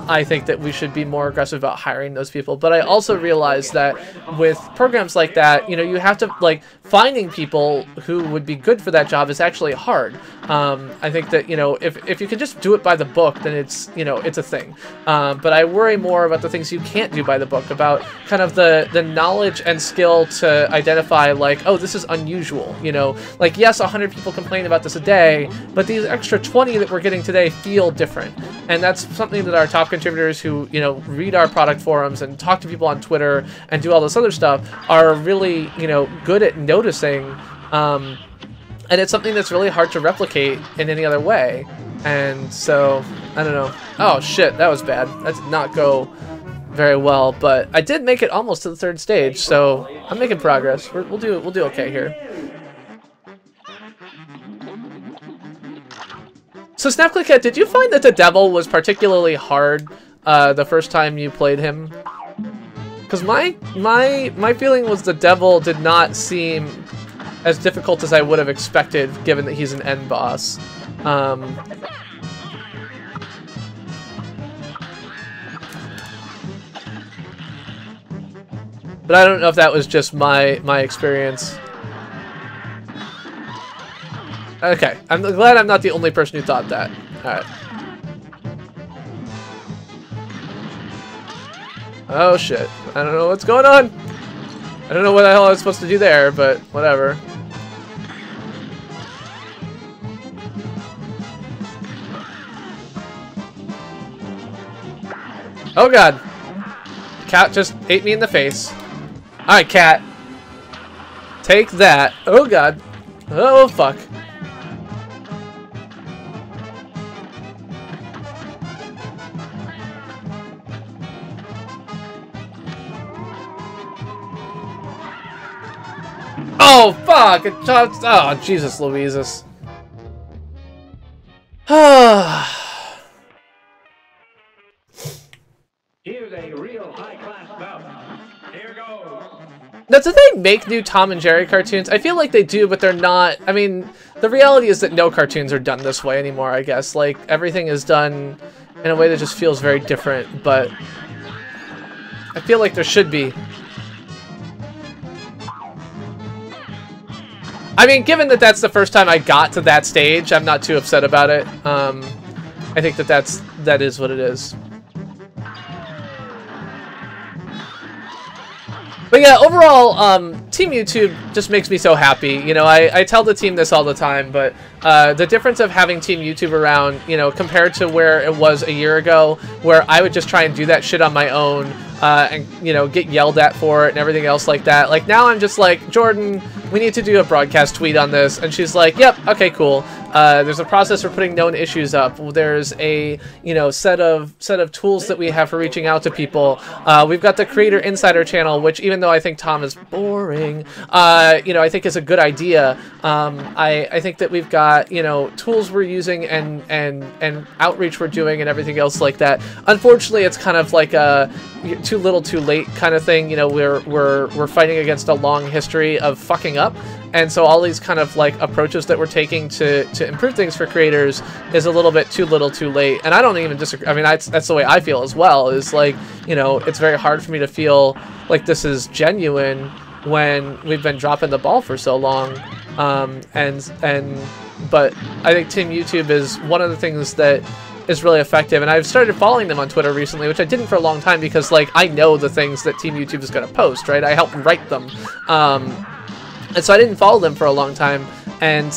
I think that we should be more aggressive about hiring those people. But I also realize that with programs like that, you know, you have to, like, finding people who would be good for that job is actually hard. I think that, you know, if you can just do it by the book, then it's, you know, it's a thing. But I worry more about the things you can't do by the book, about kind of the knowledge and skill to identify, like, oh, this is unusual, you know, like, yes, 100 people complain about this a day, but these extra 20 that we're getting today feel different. And that's something that our top contributors who, you know, read our product forums and talk to people on Twitter and do all this other stuff are really, you know, good at noticing. And it's something that's really hard to replicate in any other way. And so, I don't know. Oh, shit, that was bad. That did not go very well, but I did make it almost to the 3rd stage, so I'm making progress. We'll do okay here. So, SnapClickhead, did you find that the devil was particularly hard the first time you played him? Because my feeling was the devil did not seem as difficult as I would have expected, given that he's an end boss. But I don't know if that was just my experience. Okay, I'm glad I'm not the only person who thought that. Alright. Oh shit. I don't know what's going on. I don't know what the hell I was supposed to do there, but whatever. Oh god. Cat just ate me in the face. Alright, cat. Take that. Oh god. Oh fuck. Oh fuck! Oh Jesus Louises. Here's a real high-class bout. Here goes. Now, do they make new Tom and Jerry cartoons? I feel like they do, but they're not. I mean, the reality is that no cartoons are done this way anymore, I guess. Like, everything is done in a way that just feels very different, but I feel like there should be. I mean, given that that's the first time I got to that stage, I'm not too upset about it. I think that that is what it is. But yeah, overall, Team YouTube just makes me so happy. You know, I tell the team this all the time, but the difference of having Team YouTube around, you know, compared to where it was a year ago, where I would just try and do that shit on my own, and, you know, get yelled at for it and everything else like that. Like, now I'm just like, Jordan, we need to do a broadcast tweet on this. And she's like, yep, okay, cool. There's a process for putting known issues up. There's a, you know, set of tools that we have for reaching out to people. We've got the Creator Insider channel, which, even though I think Tom is boring, you know, I think is a good idea. I think that we've got, you know, tools we're using and outreach we're doing and everything else like that. Unfortunately, it's kind of like a too little too late kind of thing. You know, we're fighting against a long history of fucking up, and so all these kind of like approaches that we're taking to improve things for creators is a little bit too little too late. And I don't even disagree. I mean, that's the way I feel as well, is like, you know, it's very hard for me to feel like this is genuine when we've been dropping the ball for so long. But I think Team YouTube is one of the things that is really effective, and I've started following them on Twitter recently, which I didn't for a long time, because, like, I know the things that Team YouTube is going to post, right? I helped write them, and so I didn't follow them for a long time. And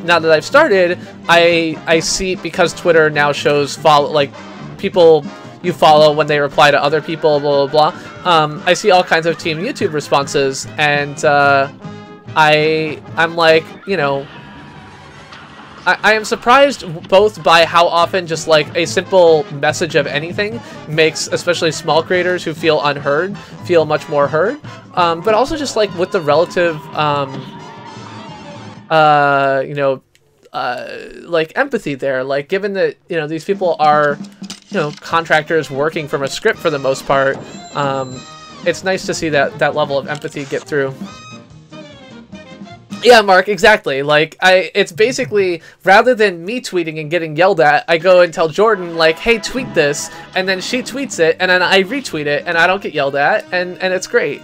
now that I've started, I see, because Twitter now shows people you follow when they reply to other people, blah blah blah. I see all kinds of Team YouTube responses, and I'm like, you know, I am surprised both by how often just like a simple message of anything makes especially small creators who feel unheard feel much more heard, but also just like with the relative you know, like empathy there, like given that, you know, these people are, you know, contractors working from a script for the most part, it's nice to see that level of empathy get through. Yeah, Mark, exactly. Like, it's basically, rather than me tweeting and getting yelled at, I go and tell Jordan, like, hey, tweet this, and then she tweets it, and then I retweet it, and I don't get yelled at, and it's great.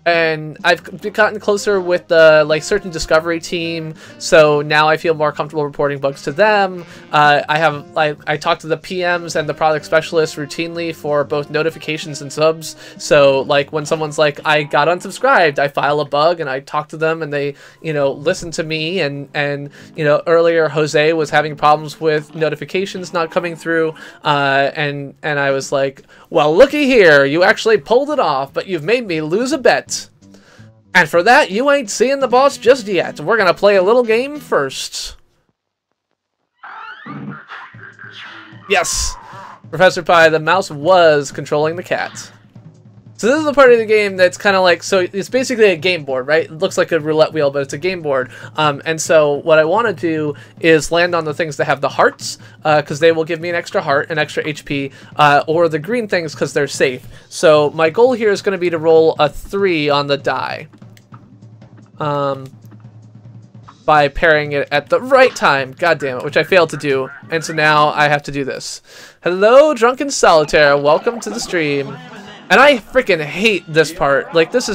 And I've gotten closer with the like search and discovery team, so now I feel more comfortable reporting bugs to them. I talk to the PMs and the product specialists routinely for both notifications and subs. So like when someone's like, I got unsubscribed, I file a bug and I talk to them and they, you know, listen to me. And you know, earlier Jose was having problems with notifications not coming through, and I was like, well, looky here, you actually pulled it off, but you've made me lose a bet. And for that, you ain't seeing the boss just yet. We're gonna play a little game first. Yes! Professor Pie, the mouse was controlling the cat. So this is the part of the game that's kind of like, so it's basically a game board, right? It looks like a roulette wheel, but it's a game board. And so what I want to do is land on the things that have the hearts, because they will give me an extra heart, an extra HP, or the green things because they're safe. So my goal here is going to be to roll a 3 on the die. By pairing it at the right time, god damn it, which I failed to do. And so now I have to do this. Hello, Drunken Solitaire, welcome to the stream. And I freaking hate this part. Like this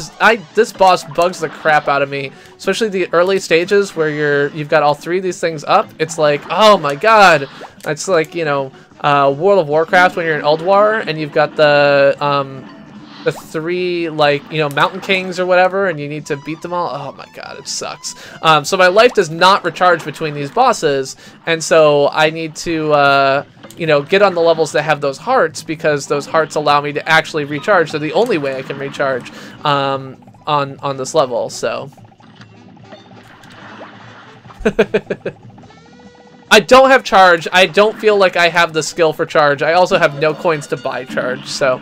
boss bugs the crap out of me, especially the early stages where you've got all 3 of these things up. It's like, oh my god, it's like, you know, World of Warcraft when you're in Ulduar and you've got the 3 like, you know, Mountain Kings or whatever, and you need to beat them all. Oh my god, it sucks. So my life does not recharge between these bosses, and so I need to you know, get on the levels that have those hearts, because those hearts allow me to actually recharge. They're the only way I can recharge on this level, so. I don't have charge. I don't feel like I have the skill for charge. I also have no coins to buy charge, so.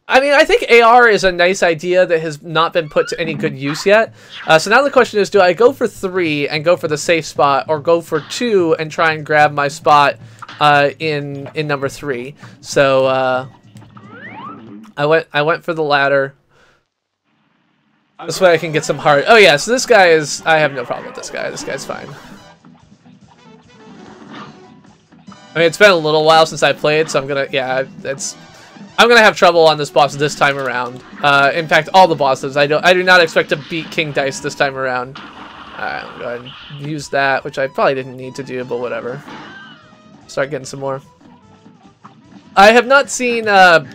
I mean, I think AR is a nice idea that has not been put to any good use yet. So now the question is, do I go for 3 and go for the safe spot, or go for 2 and try and grab my spot in number 3? So I went for the latter. This way I can get some heart. Oh yeah, so this guy is, I have no problem with this guy. This guy's fine. I mean, it's been a little while since I played, so I'm gonna, yeah, I'm gonna have trouble on this boss this time around. In fact, all the bosses. I do not expect to beat King Dice this time around. Alright, I'm going to use that, which I probably didn't need to do, but whatever. Start getting some more. I have not seen, so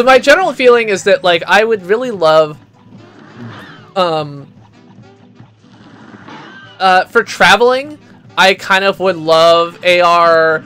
my general feeling is that, like, I would really love, for traveling, I kind of would love AR,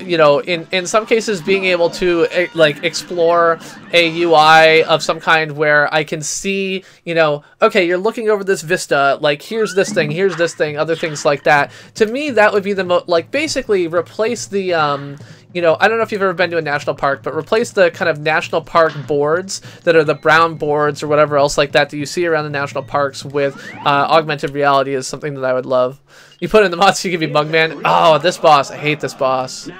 you know, in some cases being able to like explore a UI of some kind where I can see, you know, okay, you're looking over this vista, like here's this thing, other things like that. To me, that would be the most, like, basically replace the, you know, I don't know if you've ever been to a national park, but replace the kind of national park boards that are the brown boards or whatever else like that you see around the national parks with augmented reality is something that I would love. You put in the mods, you give me Mugman. Oh, this boss. I hate this boss.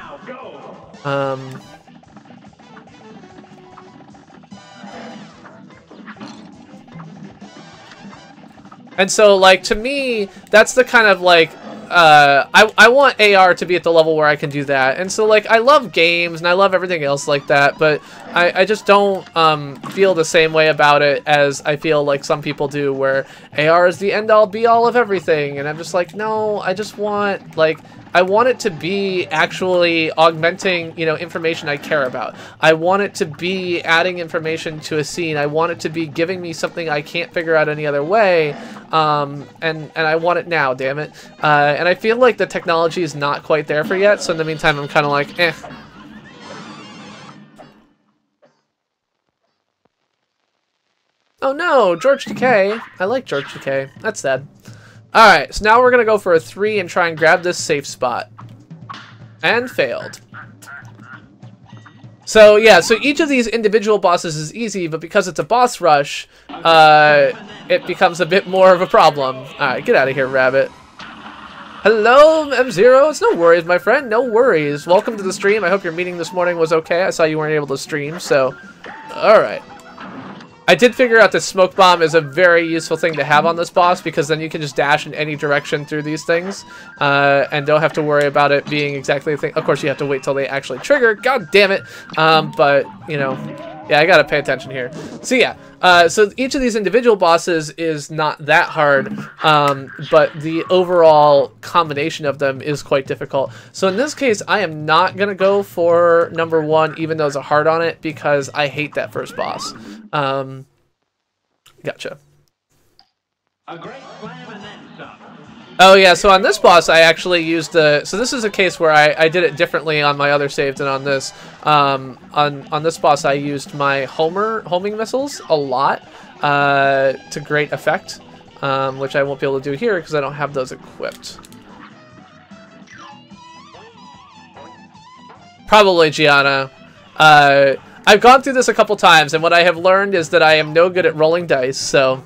And so, like, to me, that's the kind of, like, I want AR to be at the level where I can do that. And so, like, I love games and I love everything else like that, but I just don't feel the same way about it as I feel like some people do, where AR is the end-all be-all of everything. And I'm just like, no, I just want, like, I want it to be actually augmenting, you know, information I care about. I want it to be adding information to a scene. I want it to be giving me something I can't figure out any other way. And I want it now, damn it. And I feel like the technology is not quite there for yet, so in the meantime, I'm kind of like, eh. Oh no, George Decay. I like George Decay. That's sad. Alright, so now we're gonna go for a 3 and try and grab this safe spot. And failed. So yeah, so each of these individual bosses is easy, but because it's a boss rush, it becomes a bit more of a problem. Alright, get out of here, rabbit. Hello, M0. It's no worries, my friend. No worries. Welcome to the stream. I hope your meeting this morning was okay. I saw you weren't able to stream, so... Alright. I did figure out that smoke bomb is a very useful thing to have on this boss, because then you can just dash in any direction through these things, and don't have to worry about it being exactly the thing. Of course, you have to wait till they actually trigger. God damn it! But you know, yeah, I gotta pay attention here. So yeah, so each of these individual bosses is not that hard, but the overall combination of them is quite difficult. So in this case, I am not gonna go for number 1, even though there's a heart on it, because I hate that first boss. Gotcha. A great slam and then some. Oh yeah, so on this boss I actually used the... So this is a case where I did it differently on my other save than on this. On this boss I used my homing missiles a lot, to great effect, which I won't be able to do here because I don't have those equipped. Probably Gianna. I've gone through this a couple times, and what I have learned is that I am no good at rolling dice, so...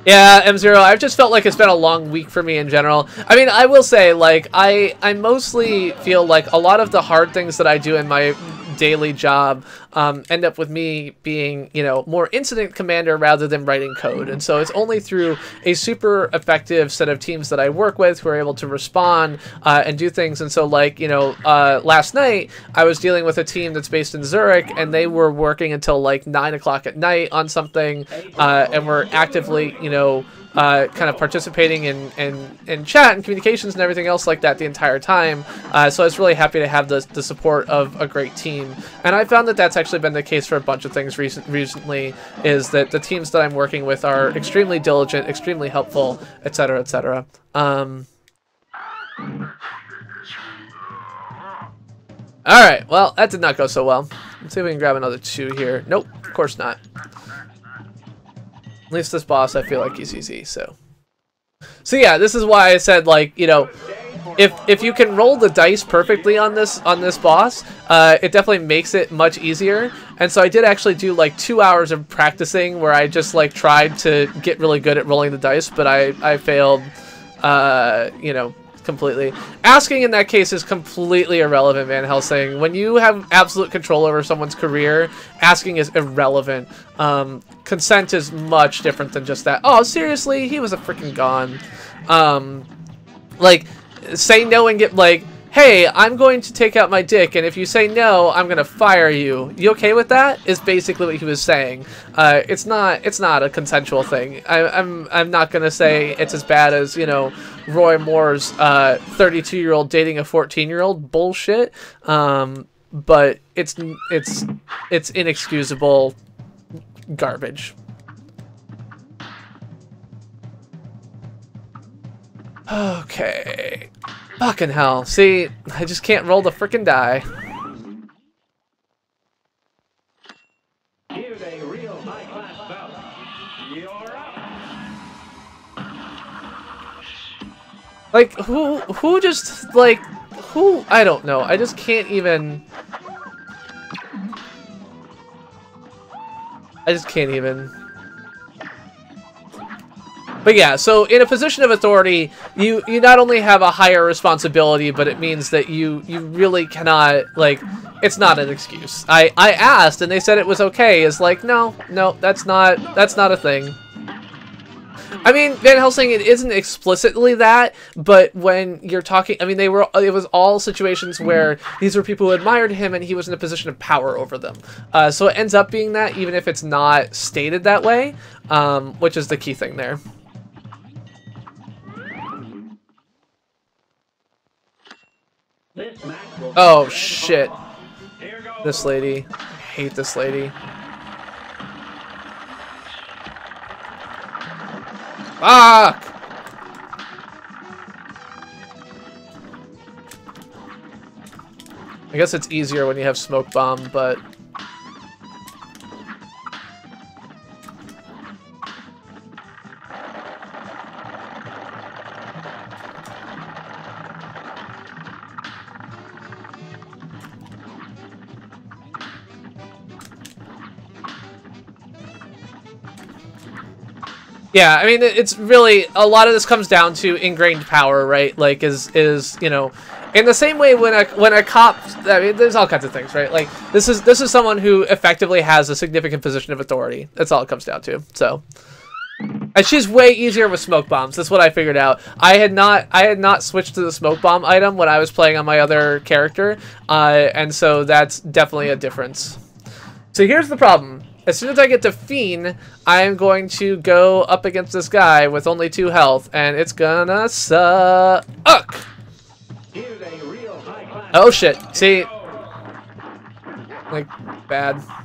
Yeah, M0, I've just felt like it's been a long week for me in general. I mean, I will say, like, I mostly feel like a lot of the hard things that I do in my daily job end up with me being, you know, more incident commander rather than writing code. And so it's only through a super effective set of teams that I work with who are able to respond and do things. And so, like, you know, last night I was dealing with a team that's based in Zurich, and they were working until like 9 o'clock at night on something, and were actively, you know, kind of participating in chat and communications and everything else like that the entire time. So I was really happy to have the support of a great team. And I found that that's actually been the case for a bunch of things recently, is that the teams that I'm working with are extremely diligent, extremely helpful, etc., etc. Alright, well, that did not go so well. Let's see if we can grab another 2 here. Nope, of course not. At least this boss, I feel like he's easy, so yeah, this is why I said, like, you know, if you can roll the dice perfectly on this boss, it definitely makes it much easier. And so I did actually do like 2 hours of practicing where I just like tried to get really good at rolling the dice, but I failed, you know, completely. Asking in that case is completely irrelevant, Van Helsing. When you have absolute control over someone's career, asking is irrelevant. Consent is much different than just that. Oh, seriously? He was a freaking gone. Like, say no and get like, hey, I'm going to take out my dick, and if you say no, I'm gonna fire you. You okay with that? Is basically what he was saying. It's not a consensual thing. I'm not gonna say it's as bad as, you know, Roy Moore's 32-year-old dating a 14-year-old bullshit. But it's inexcusable garbage. Okay. Fucking hell. See, I just can't roll the frickin' die. Here's a real high-class bout. You're up. Like, who just, like, who? I don't know. I just can't even... I just can't even... But yeah, so in a position of authority, you not only have a higher responsibility, but it means that you really cannot, like, it's not an excuse. I asked and they said it was okay. It's like, no, that's not a thing. I mean, Van Helsing, it isn't explicitly that, but when you're talking, I mean, it was all situations where these were people who admired him and he was in a position of power over them. So it ends up being that, even if it's not stated that way, which is the key thing there. Oh, shit. This lady. I hate this lady. Fuck! I guess it's easier when you have smoke bomb, but... Yeah, I mean, it's really, a lot of this comes down to ingrained power, right? Like, is you know, In the same way, when a cop, I mean, there's all kinds of things, right? Like this is someone who effectively has a significant position of authority. That's all it comes down to. So, and she's way easier with smoke bombs. That's what I figured out. I had not switched to the smoke bomb item when I was playing on my other character, and so that's definitely a difference. So here's the problem. As soon as I get to Fiend, I am going to go up against this guy with only 2 health, and it's gonna suck. Oh shit, see, like, bad. Fuck.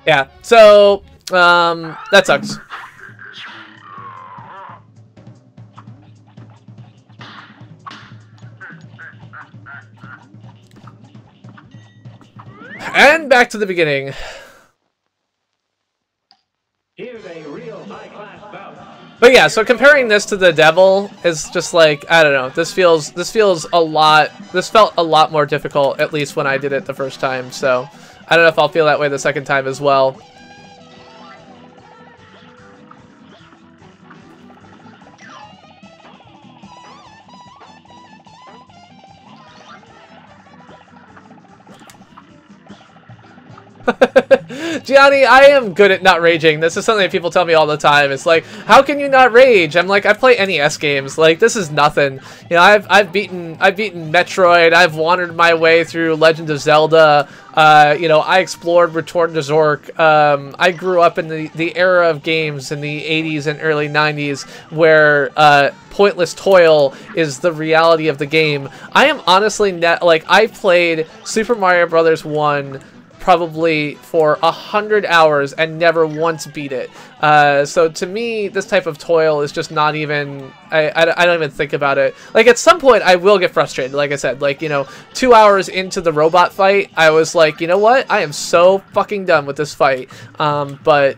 Yeah, so, that sucks. And back to the beginning. Here's a real high-class bout. But yeah, so comparing this to the Devil is just like, I don't know. This felt a lot more difficult, at least when I did it the first time. So I don't know if I'll feel that way the second time as well. Gianni, I am good at not raging. This is something that people tell me all the time. It's like, how can you not rage? I'm like, I play NES games. Like, this is nothing. You know, I've beaten Metroid. I've wandered my way through Legend of Zelda. You know, I explored Return to Zork. I grew up in the era of games in the 80s and early 90s where pointless toil is the reality of the game. I am honestly I played Super Mario Brothers 1 probably for 100 hours and never once beat it. So to me, this type of toil is just not even, I don't even think about it. Like, at some point, I will get frustrated. Like I said, like, you know, 2 hours into the robot fight, I was like, you know what? I am so fucking done with this fight. But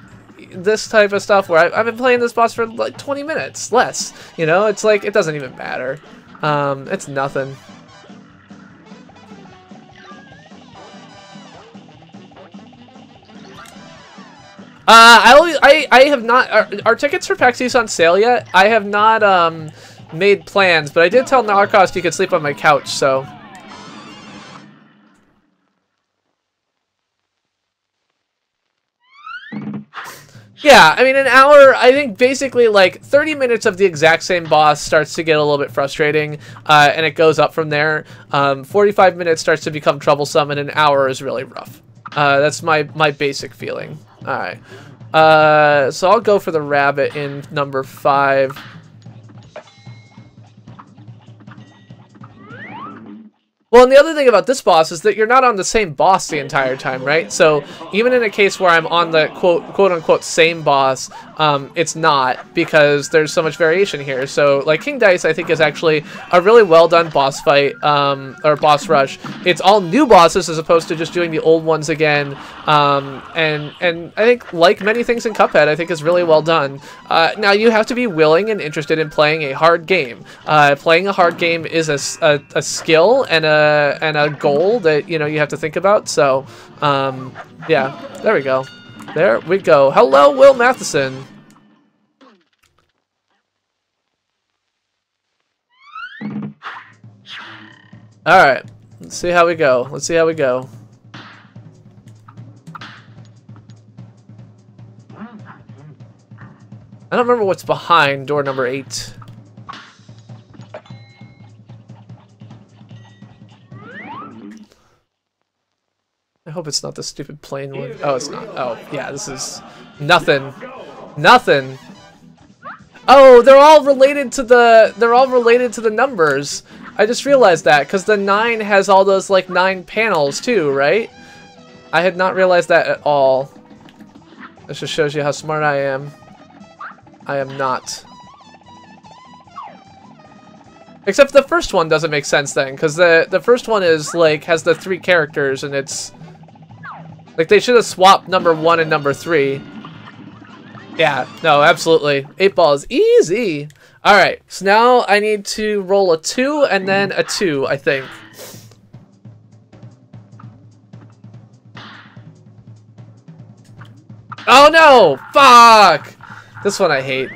this type of stuff where I've been playing this boss for like 20 minutes, less. You know, it's like, it doesn't even matter. It's nothing. I have not. Are tickets for PAX East on sale yet? I have not made plans, but I did tell Narcos he could sleep on my couch. So. Yeah, I mean, an hour, I think basically like 30 minutes of the exact same boss starts to get a little bit frustrating, and it goes up from there. 45 minutes starts to become troublesome, and an hour is really rough. That's my basic feeling. Alright. So I'll go for the rabbit in number 5. Well, and the other thing about this boss is that you're not on the same boss the entire time, right? So even in a case where I'm on the quote-unquote same boss, it's not, because there's so much variation here. So, like, King Dice, I think, is actually a really well-done boss fight, or boss rush. It's all new bosses as opposed to just doing the old ones again. And I think, like many things in Cuphead, I think is really well done. Now, you have to be willing and interested in playing a hard game. Playing a hard game is a skill and a goal that, you know, you have to think about. So, yeah, there we go. There we go. Hello, Will Matheson. Alright, let's see how we go. Let's see how we go. I don't remember what's behind door number 8. I hope it's not the stupid plane one. Oh, it's not. Oh, yeah, this is nothing. Nothing. Oh, they're all related to the numbers. I just realized that because the 9 has all those like 9 panels too, right? I had not realized that at all. This just shows you how smart I am. I am not. Except the first one doesn't make sense then, because the first one is like has the 3 characters and it's like they should have swapped number 1 and number 3. Yeah, no, absolutely. 8 ball is easy. Alright, so now I need to roll a 2 and then a 2, I think. Oh no! Fuck! This one I hate.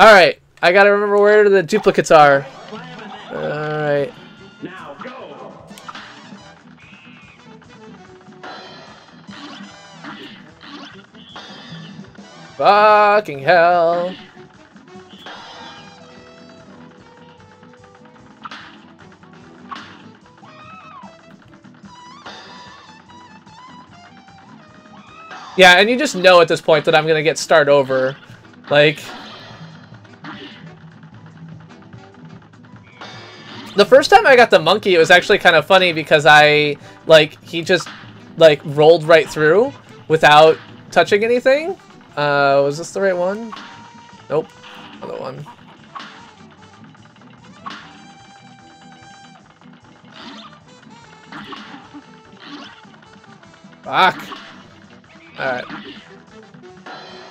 Alright, I gotta remember where the duplicates are. Alright. Now go. Fucking hell. Yeah, and you just know at this point that I'm gonna get start over. Like... The first time I got the monkey, it was actually kind of funny because he just, rolled right through without touching anything. Was this the right one? Nope. Another one. Fuck. Alright.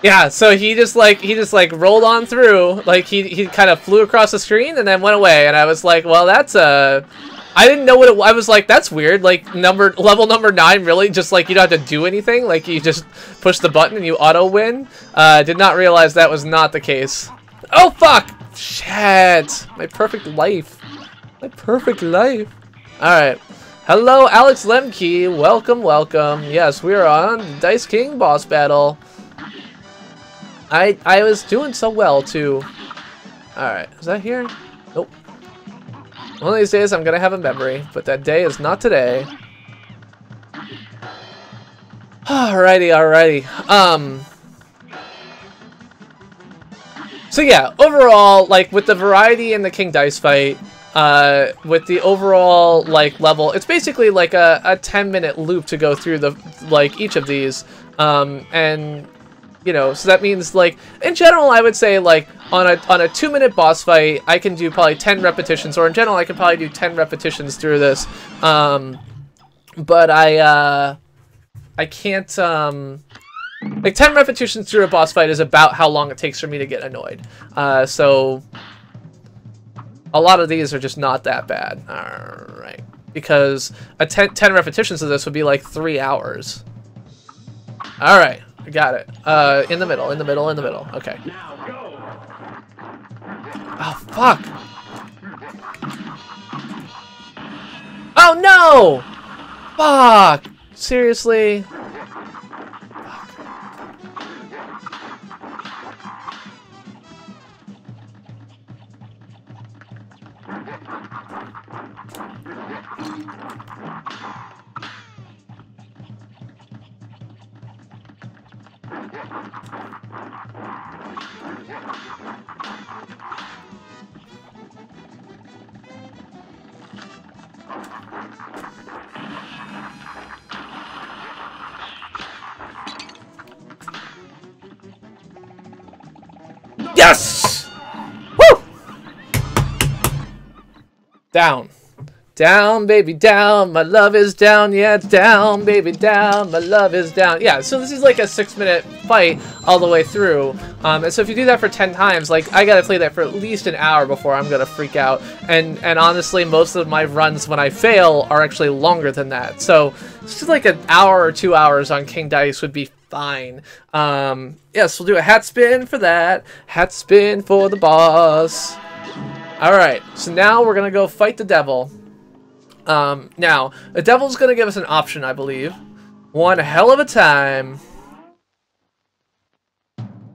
Yeah, so he just rolled on through, he kind of flew across the screen and then went away, and I was like, well, that's I didn't know what it was. I was like, that's weird, level number 9, really? Just you don't have to do anything, you just push the button and you auto win? Did not realize that was not the case. Oh, fuck! Shit! My perfect life. My perfect life. Alright. Hello, Alex Lemke. Welcome, welcome. Yes, we are on Dice King boss battle. I was doing so well, too. Alright, is that here? Nope. One of these days I'm gonna have a memory, but that day is not today. Alrighty, alrighty. So yeah, overall, with the variety in the King Dice fight, with the overall, level, it's basically a 10-minute loop to go through each of these, and... so that means, in general, I would say, on a 2-minute boss fight, I can do probably 10 repetitions, or in general, I can probably do 10 repetitions through this. But I can't, 10 repetitions through a boss fight is about how long it takes for me to get annoyed. So, a lot of these are just not that bad. Alright. Because 10 repetitions of this would be 3 hours. Alright. I got it. In the middle, in the middle, in the middle. Okay. Now go. Oh, fuck. Oh, no! Fuck. Seriously? Yes! Woo! Down. Down, baby, down. My love is down. Yeah, it's down, baby, down. My love is down. Yeah, so this is a 6-minute fight all the way through. And so if you do that for 10 times, I gotta play that for at least an hour before I'm gonna freak out. And honestly, most of my runs when I fail are actually longer than that. So just an hour or 2 hours on King Dice would be fine. Yes, we'll do a hat spin for that. Hat spin for the boss. Alright, so now we're gonna go fight the devil. Now, the devil's gonna give us an option, I believe. One hell of a time.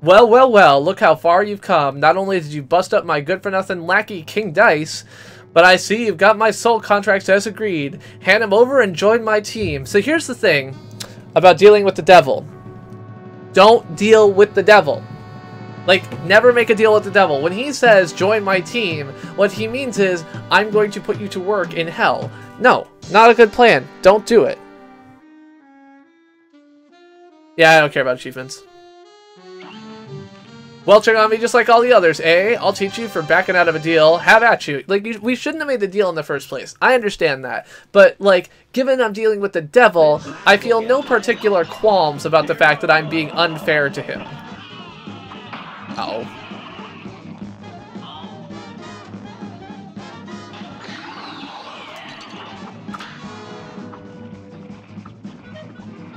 Well, well, well, look how far you've come. Not only did you bust up my good-for-nothing lackey King Dice, but I see you've got my soul contracts as agreed. Hand him over and join my team. So here's the thing about dealing with the devil. Don't deal with the devil. Never make a deal with the devil. When he says, join my team, what he means is, I'm going to put you to work in hell. No, not a good plan. Don't do it. Yeah, I don't care about achievements. Welching on me just like all the others, eh? I'll teach you for backing out of a deal. Have at you. We shouldn't have made the deal in the first place. I understand that. But, given I'm dealing with the devil, I feel no particular qualms about the fact that I'm being unfair to him. Uh-oh.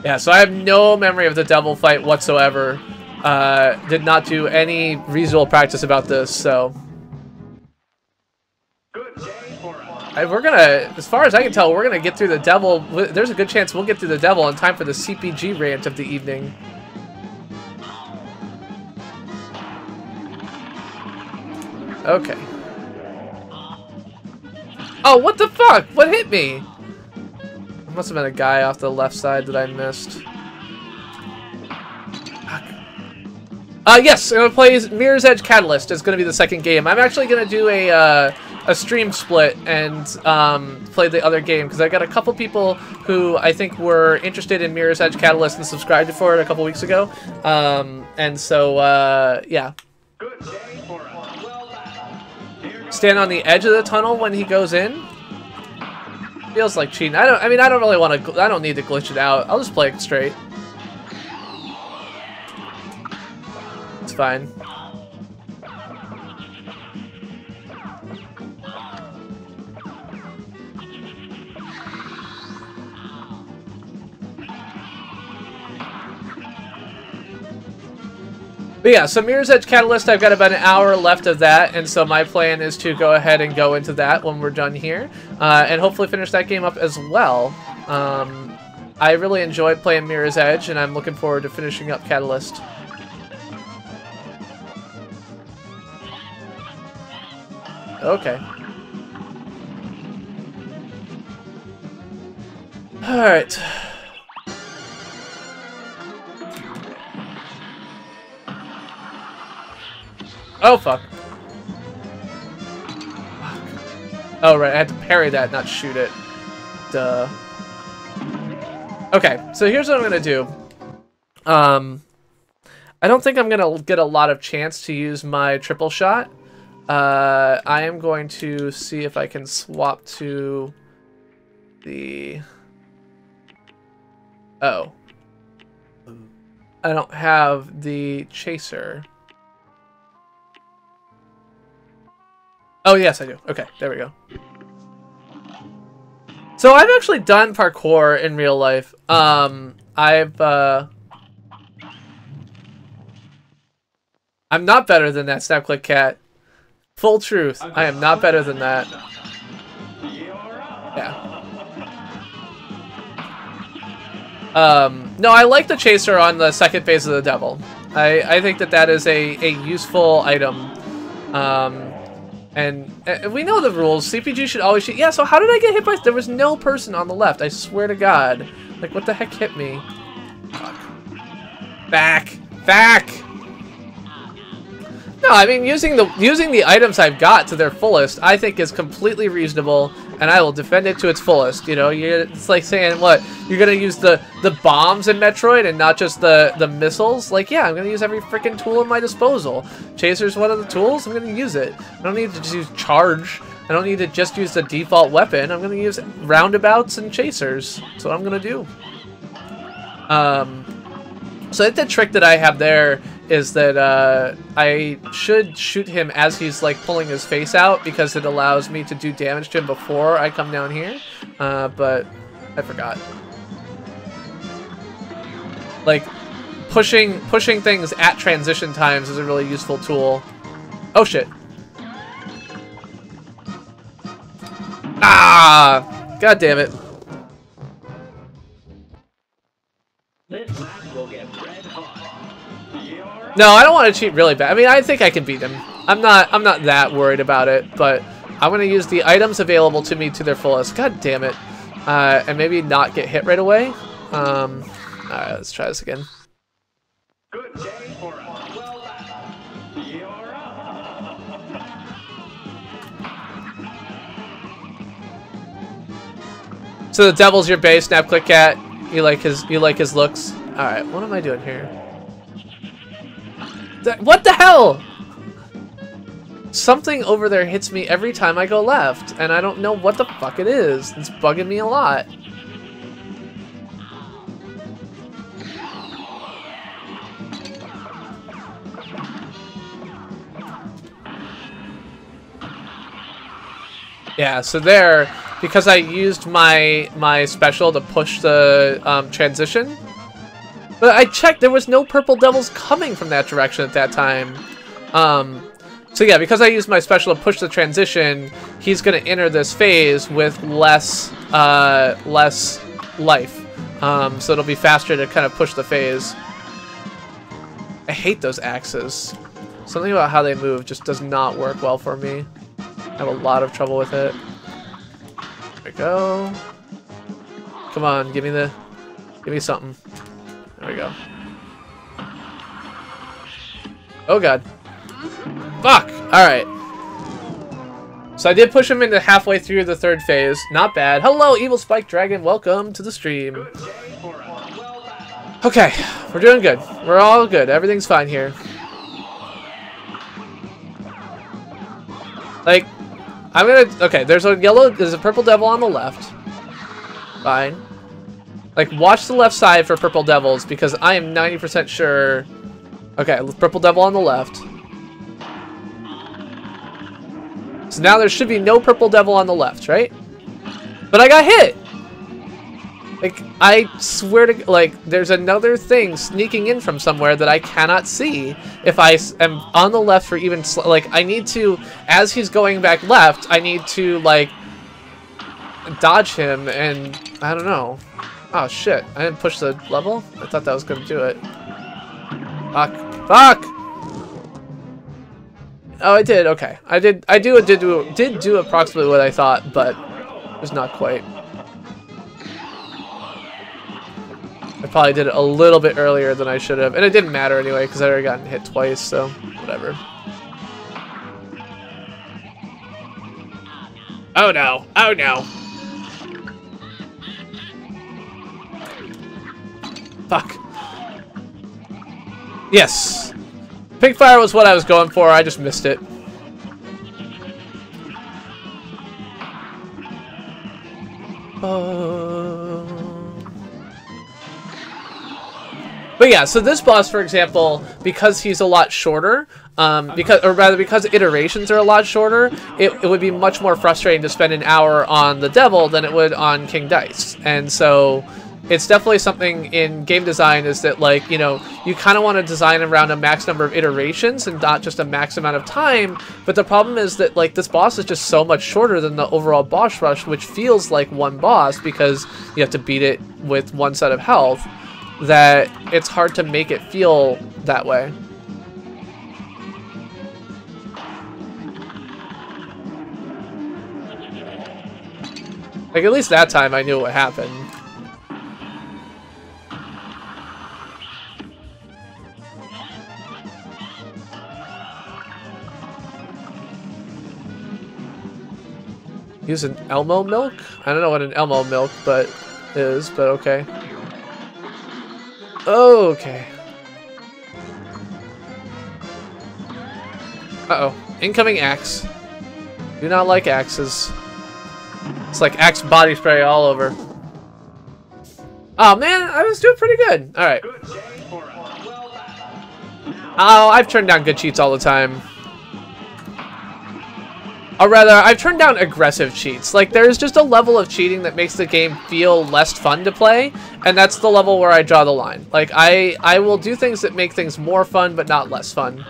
Yeah, so I have no memory of the devil fight whatsoever. Did not do any reasonable practice about this, so... We're gonna, as far as I can tell, we're gonna get through the devil. There's a good chance we'll get through the devil in time for the CPG rant of the evening. Okay. Oh, what the fuck? What hit me? There must have been a guy off the left side that I missed. Yes, I'm gonna play Mirror's Edge Catalyst. It's gonna be the second game. I'm actually gonna do a stream split and play the other game because I got a couple people who I think were interested in Mirror's Edge Catalyst and subscribed for it a couple weeks ago. And so yeah. Stand on the edge of the tunnel when he goes in. Feels like cheating. I don't really want to. I don't need to glitch it out. I'll just play it straight. It's fine. But yeah, so Mirror's Edge Catalyst, I've got about an hour left of that, and so my plan is to go ahead and go into that when we're done here, and hopefully finish that game up as well. I really enjoyed playing Mirror's Edge, and I'm looking forward to finishing up Catalyst. Okay. Alright. Oh, fuck. Oh, right, I had to parry that, not shoot it. Duh. Okay, so here's what I'm gonna do. I don't think I'm gonna get a lot of chance to use my triple shot. I am going to see if I can swap to the... Oh. I don't have the chaser. Oh, yes, I do. Okay, there we go. So I've actually done parkour in real life. I'm not better than that, Snap Click Cat. Full truth. I am not better than that. Yeah. No, I like the chaser on the second phase of the devil. I think that is a useful item. And we know the rules. CPG should always shoot. Yeah, so how did I get hit by... There was no person on the left. I swear to God. Like, what the heck hit me? Fuck. Back! Back! No, I mean, using the items I've got to their fullest, I think is completely reasonable, and I will defend it to its fullest. You know, it's like saying, what, you're gonna use the bombs in Metroid and not just the missiles? Like, yeah, I'm gonna use every freaking tool at my disposal. Chaser's one of the tools. I'm gonna use it. I don't need to just use charge. I don't need to just use the default weapon. I'm gonna use roundabouts and chasers. That's what I'm gonna do. So I think the trick that I have there is that I should shoot him as he's like pulling his face out because it allows me to do damage to him before I come down here, but I forgot. Like pushing things at transition times is a really useful tool. Oh shit. Ah! God damn it. No, I don't want to cheat really bad. I mean, I think I can beat him. I'm not that worried about it, but I'm gonna use the items available to me to their fullest. God damn it. And maybe not get hit right away. Alright, let's try this again. Good day for us. Well done. You're up. So the devil's your base, Snap Click Cat. You like his looks. Alright, what am I doing here? What the hell? Something over there hits me every time I go left, and I don't know what the fuck it is. It's bugging me a lot. Yeah, so there, because I used my special to push the transition, But I checked, there was no purple devils coming from that direction at that time. So yeah, because I used my special to push the transition, he's going to enter this phase with less life. So it'll be faster to kind of push the phase. I hate those axes. Something about how they move just does not work well for me. I have a lot of trouble with it. There we go. Come on, give me something. There we go. Oh god. Fuck! Alright. So I did push him into halfway through the third phase. Not bad. Hello, Evil Spike Dragon. Welcome to the stream. Okay, we're doing good. We're all good. Everything's fine here. Like, I'm gonna... Okay, there's a purple devil on the left. Fine. Like, watch the left side for purple devils, because I am 90% sure... Okay, purple devil on the left. So now there should be no purple devil on the left, right? But I got hit! Like, I swear to... Like, there's another thing sneaking in from somewhere that I cannot see if I am on the left for even... Like, I need to... As he's going back left, I need to, like... dodge him, and... I don't know. Oh, shit. I didn't push the level? I thought that was going to do it. Fuck. Fuck! Oh, I did. Okay. I did do approximately what I thought, but it was not quite. I probably did it a little bit earlier than I should have. And it didn't matter anyway, because I already gotten hit twice, so whatever. Oh no. Oh no. Fuck. Yes. Pink fire was what I was going for. I just missed it. But yeah, so this boss, for example, because he's a lot shorter, because iterations are a lot shorter, it would be much more frustrating to spend an hour on the devil than it would on King Dice. And so it's definitely something in game design is that, like, you know, you kind of want to design around a max number of iterations and not just a max amount of time. But the problem is that, like, this boss is just so much shorter than the overall boss rush, which feels like one boss because you have to beat it with one set of health, that it's hard to make it feel that way. Like, at least that time I knew what happened. Use an Elmo milk? I don't know what an Elmo milk is, but okay. Okay. Uh-oh. Incoming axe. Do not like axes. It's like axe body spray all over. Oh man, I was doing pretty good. Alright. Oh, I've turned down good cheats all the time. Or rather, I've turned down aggressive cheats. Like, there's just a level of cheating that makes the game feel less fun to play, and that's the level where I draw the line. Like, I will do things that make things more fun, but not less fun.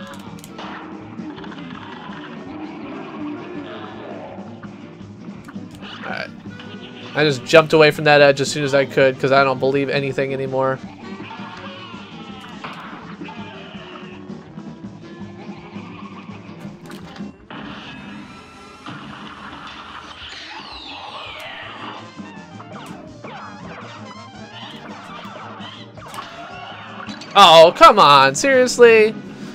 Alright. I just jumped away from that edge as soon as I could, because I don't believe anything anymore. Oh, come on. Seriously?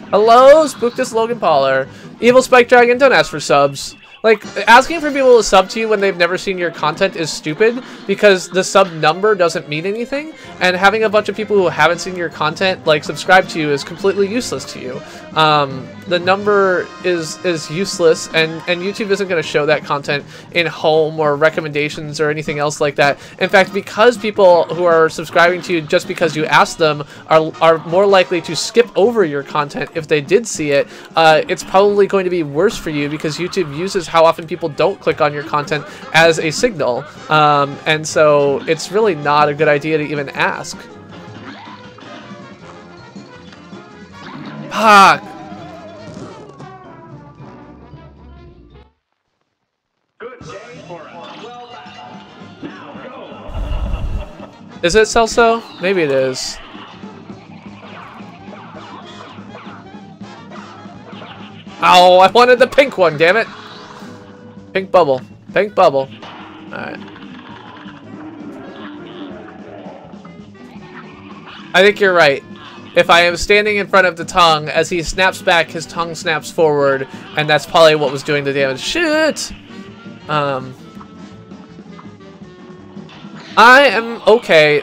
Hello? Spook this Logan Pauler. Evil Spike Dragon, don't ask for subs. Like, asking for people to sub to you when they've never seen your content is stupid, because the sub number doesn't mean anything, and having a bunch of people who haven't seen your content, like, subscribe to you is completely useless to you. The number is useless, and YouTube isn't going to show that content in home or recommendations or anything else like that. In fact, because people who are subscribing to you just because you asked them are more likely to skip over your content if they did see it, it's probably going to be worse for you because YouTube uses how often people don't click on your content as a signal. And so it's really not a good idea to even ask. Fuck. Good day for a well battle. Now go. Is it Celso? Maybe it is. Oh, I wanted the pink one, damn it. Pink bubble. Pink bubble. Alright. I think you're right. If I am standing in front of the tongue, as he snaps back, his tongue snaps forward, and that's probably what was doing the damage. Shit! I am okay.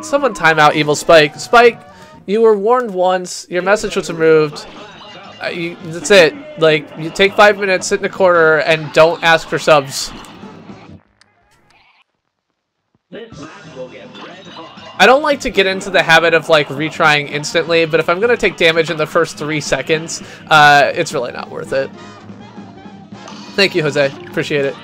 Someone time out Evil Spike. Spike, you were warned once. Your message was removed. That's it. Like, you take 5 minutes, sit in the corner, and don't ask for subs. This match will get red hot. I don't like to get into the habit of, like, retrying instantly, but if I'm gonna take damage in the first 3 seconds, it's really not worth it. Thank you, Jose. Appreciate it.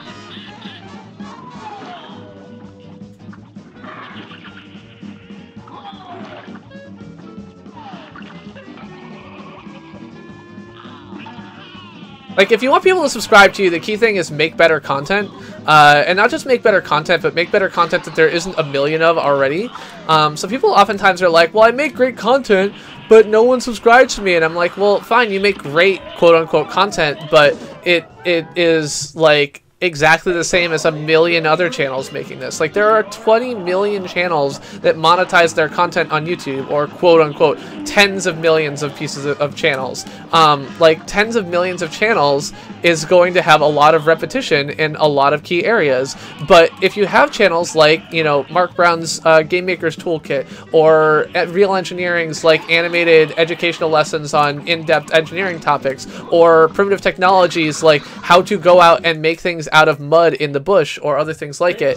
Like, if you want people to subscribe to you, the key thing is make better content. And not just make better content, but make better content that there isn't a million of already. So people oftentimes are like, well, I make great content, but no one subscribes to me. And I'm like, well, fine, you make great quote-unquote content, but it is, like, exactly the same as a million other channels making this. Like, there are 20 million channels that monetize their content on YouTube, or quote-unquote tens of millions of pieces of channels. Like, tens of millions of channels is going to have a lot of repetition in a lot of key areas. But if you have channels like, you know, Mark Brown's Game Maker's Toolkit, or at Real Engineering's, like, animated educational lessons on in-depth engineering topics, or Primitive Technologies, like how to go out and make things out of mud in the bush, or other things like it,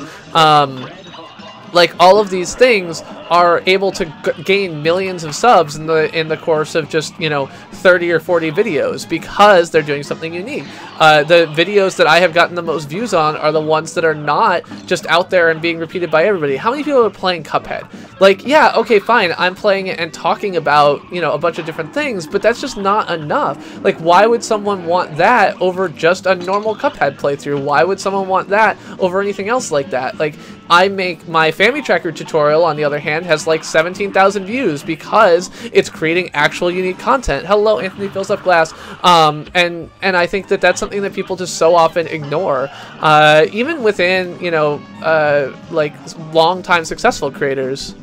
like, all of these things are able to gain millions of subs in the course of just, you know, 30 or 40 videos, because they're doing something unique. The videos that I have gotten the most views on are the ones that are not just out there and being repeated by everybody. How many people are playing Cuphead? Like, yeah, okay, fine, I'm playing it and talking about, you know, a bunch of different things, but that's just not enough. Like, why would someone want that over just a normal Cuphead playthrough? Why would someone want that over anything else like that? Like, I make my Family Tracker tutorial, on the other hand, has like 17,000 views because it's creating actual unique content. Hello, Anthony Fills Up Glass. And I think that that's something that people just so often ignore. Even within, you know, like, long-time successful creators.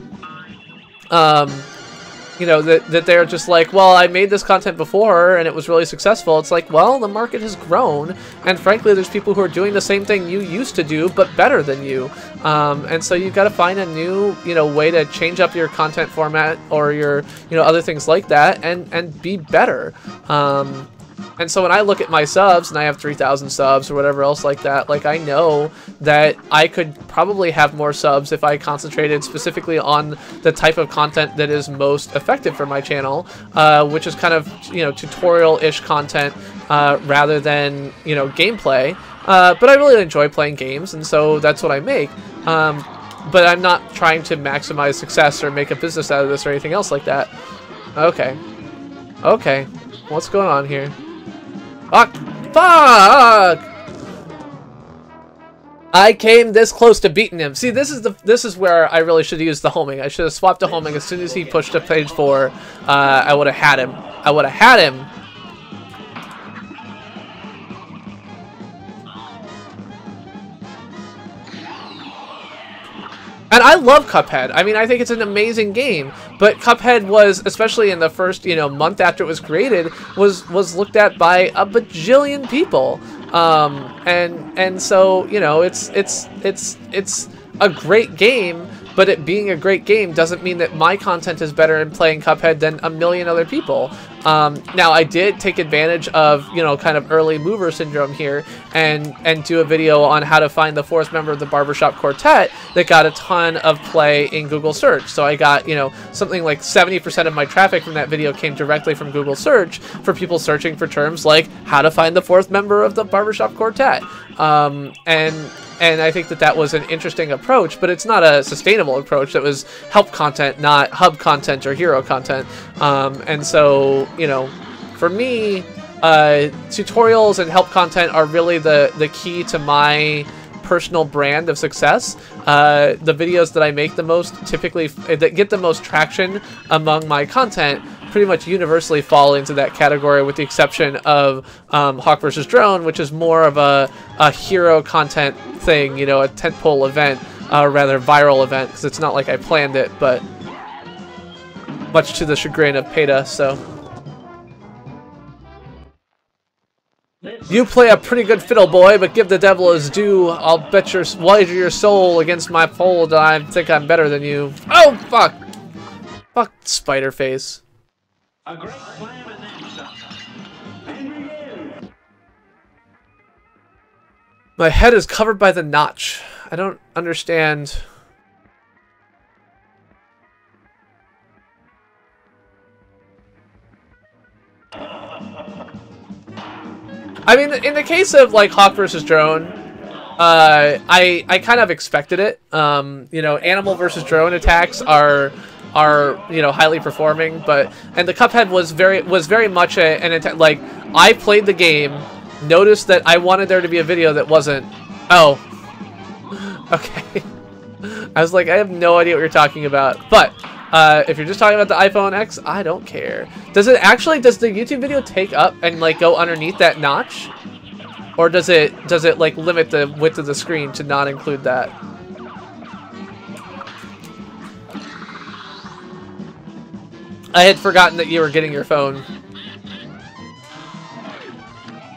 You know, that they're just like, well, I made this content before and it was really successful. It's like, well, the market has grown, and frankly, there's people who are doing the same thing you used to do, but better than you. And so you've got to find a new, you know, way to change up your content format, or your, you know, other things like that, and be better. And so when I look at my subs, and I have 3,000 subs or whatever else like that, like, I know that I could probably have more subs if I concentrated specifically on the type of content that is most effective for my channel, which is kind of, you know, tutorial-ish content rather than, you know, gameplay. But I really enjoy playing games, and so that's what I make. But I'm not trying to maximize success or make a business out of this or anything else like that. Okay. Okay. What's going on here? Fuck! Fuck! I came this close to beating him. See, this is where I really should have used the homing. I should have swapped to homing as soon as he pushed to page 4. I would have had him. I would have had him. And I love Cuphead. I mean, I think it's an amazing game. But Cuphead was, especially in the first, you know, month after it was created, was looked at by a bajillion people. And so, you know, it's a great game. But it being a great game doesn't mean that my content is better in playing Cuphead than a million other people. Now, I did take advantage of, you know, kind of early mover syndrome here and do a video on how to find the 4th member of the Barbershop Quartet that got a ton of play in Google search. So I got, you know, something like 70% of my traffic from that video came directly from Google search for people searching for terms like how to find the 4th member of the Barbershop Quartet. And I think that that was an interesting approach, but it's not a sustainable approach. That was help content, not hub content or hero content. And so, you know, for me, tutorials and help content are really the key to my personal brand of success. The videos that I make the most, typically that get the most traction among my content, pretty much universally fall into that category, with the exception of Hawk vs. Drone, which is more of a hero content thing, you know, a tentpole event, rather viral event, because it's not like I planned it, but much to the chagrin of PETA, so. You play a pretty good fiddle, boy, but give the devil his due. I'll bet wager your soul against my fold. I think I'm better than you. Oh, fuck! Fuck, spider face. A great slam and then some. And begin. My head is covered by the notch. I don't understand. I mean, in the case of like Hawk vs. Drone, I kind of expected it. You know, animal versus drone attacks are you know, highly performing, and the Cuphead was very much an attack. Like, I played the game, noticed that I wanted there to be a video that wasn't. Oh, okay. I was like, I have no idea what you're talking about, but. If you're just talking about the iPhone X, I don't care. Does the YouTube video take up and like go underneath that notch? Or does it like limit the width of the screen to not include that? I had forgotten that you were getting your phone.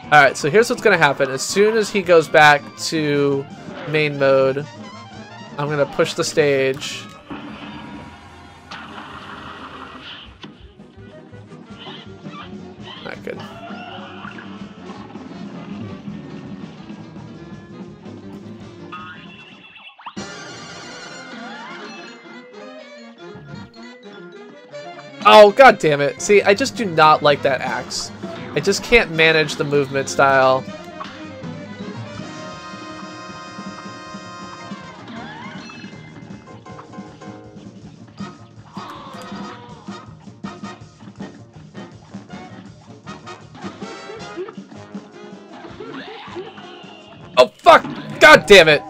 Alright, so here's what's gonna happen. As soon as he goes back to main mode, I'm gonna push the stage. Not good. Oh, god damn it. See, I just do not like that axe. I just can't manage the movement style. Oh, fuck! God damn it!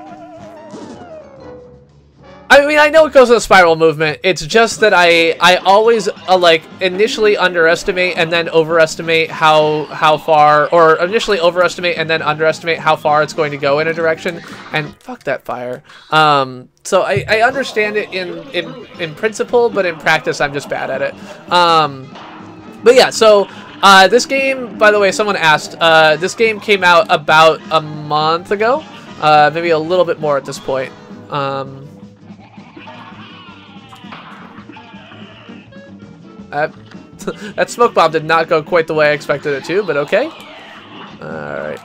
I mean, I know it goes with a spiral movement. It's just that I always like initially underestimate and then overestimate how far, or initially overestimate and then underestimate how far it's going to go in a direction. And fuck that fire. So I understand it in principle, but in practice I'm just bad at it. But yeah, so this game, by the way, someone asked. This game came out about a month ago, maybe a little bit more at this point. That smoke bomb did not go quite the way I expected it to, but okay. Alright.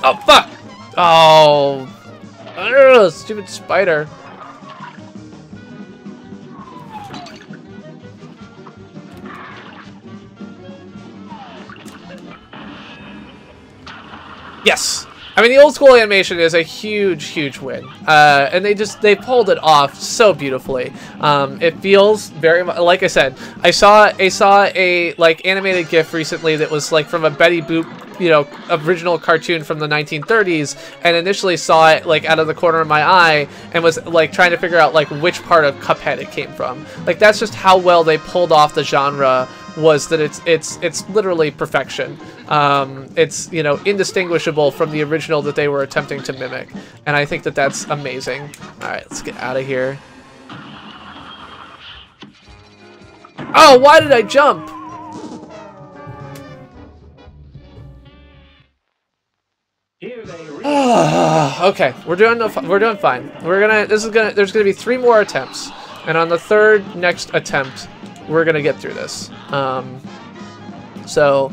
Oh, fuck! Oh! Ugh, stupid spider. Yes! I mean, the old school animation is a huge, huge win. And they pulled it off so beautifully. It feels very much, like I said, I saw a like animated GIF recently that was like from a Betty Boop, you know, original cartoon from the 1930s, and initially saw it like out of the corner of my eye and was like trying to figure out like which part of Cuphead it came from. Like, that's just how well they pulled off the genre, was that it's literally perfection. It's, you know, indistinguishable from the original that they were attempting to mimic, and I think that that's amazing. All right, let's get out of here. Oh, why did I jump? Okay, we're doing fine. There's gonna be 3 more attempts, and on the 3rd next attempt, we're gonna get through this. So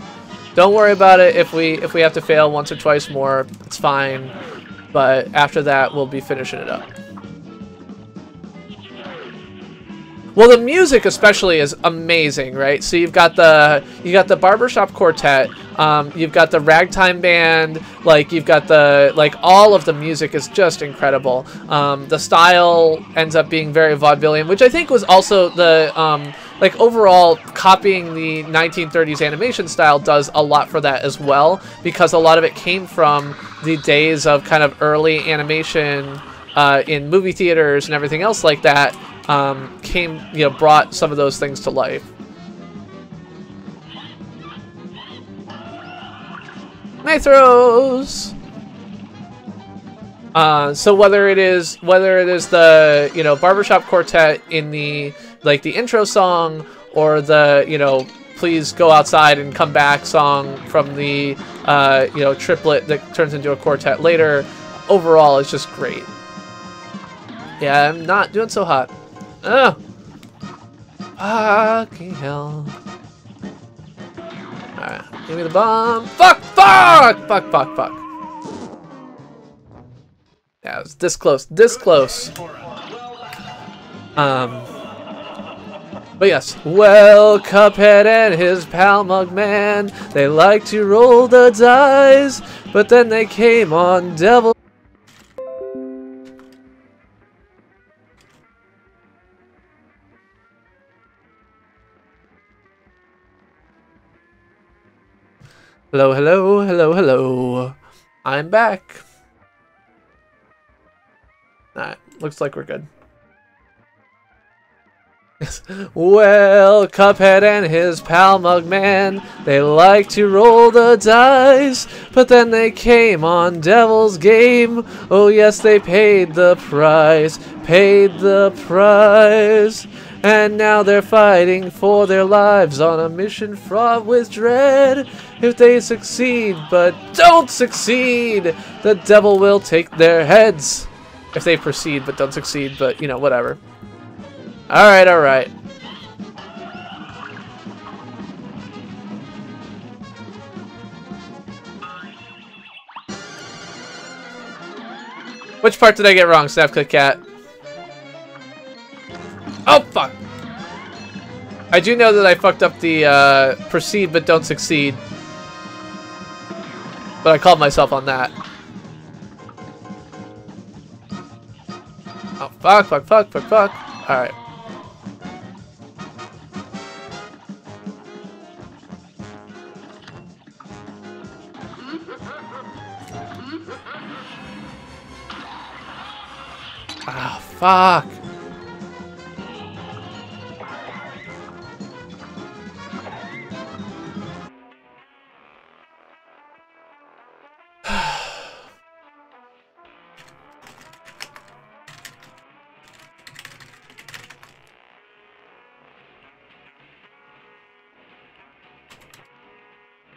Don't worry about it if we have to fail once or twice more. It's fine. But after that, we'll be finishing it up. Well, the music especially is amazing, right? So you got the barbershop quartet, you've got the ragtime band, like you've got all of the music is just incredible. The style ends up being very vaudevillian, which I think was also the like overall copying the 1930s animation style does a lot for that as well, because a lot of it came from the days of kind of early animation in movie theaters and everything else like that. Brought some of those things to life. Mathros. So whether it is the barbershop quartet in the intro song, or the please go outside and come back song from the triplet that turns into a quartet later, overall it's just great. Yeah, I'm not doing so hot. Ugh. Fucking hell. Alright, give me the bomb. Fuck! Yeah, it was this close. But yes. Well, Cuphead and his pal Mugman, they like to roll the dice, but then they came on Devil. Hello. I'm back. Alright, looks like we're good. Well, Cuphead and his pal Mugman, they like to roll the dice, but then they came on Devil's Game. Oh yes, they paid the price. And now they're fighting for their lives on a mission fraught with dread. If they succeed but don't succeed, the devil will take their heads. If they proceed but don't succeed, but whatever. Alright. Which part did I get wrong, Snapclick Cat? Oh, fuck! I do know that I fucked up the proceed but don't succeed. But I called myself on that. Oh, fuck. Alright. Ah, fuck.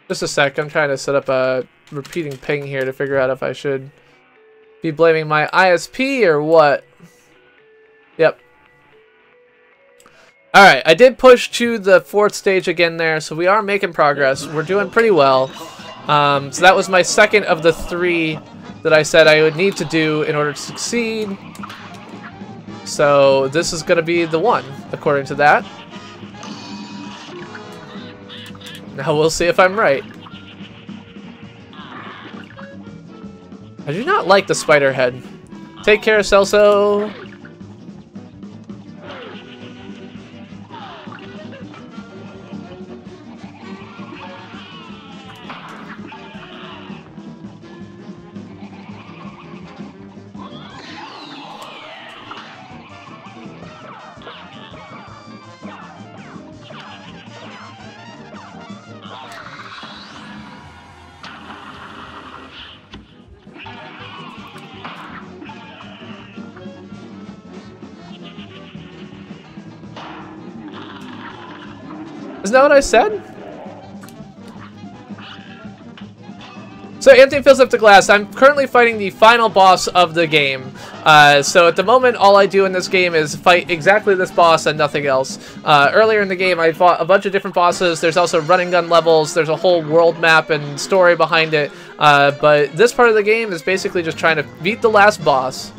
Just a sec, I'm trying to set up a repeating ping here to figure out if I should be blaming my ISP or what. Yep. Alright, I did push to the 4th stage again there, so we are making progress. We're doing pretty well. So that was my second of the 3 that I said I would need to do in order to succeed. So this is going to be the one, according to that. Now we'll see if I'm right. I do not like the spider head. Take care, Celso. Isn't that what I said? So Anthony fills up the glass. I'm currently fighting the final boss of the game. So at the moment, all I do in this game is fight exactly this boss and nothing else. Earlier in the game, I fought a bunch of different bosses. There's also running gun levels. There's a whole world map and story behind it. But this part of the game is basically just trying to beat the last boss.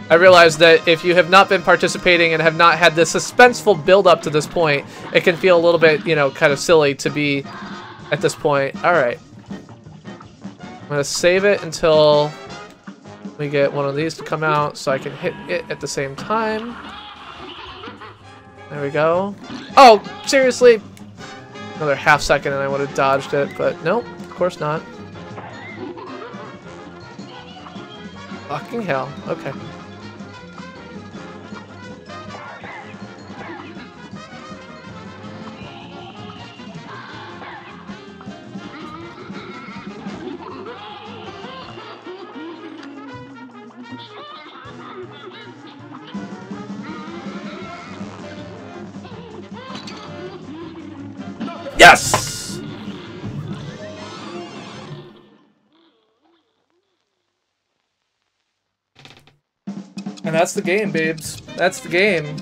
I realize that if you have not been participating and have not had this suspenseful build up to this point, it can feel a little bit, you know, kind of silly to be at this point. Alright. I'm going to save it until we get one of these to come out so I can hit it at the same time. There we go. Oh, seriously? Another half second and I would have dodged it, but nope, of course not. Fucking hell. Okay. Yes! And that's the game, babes. That's the game.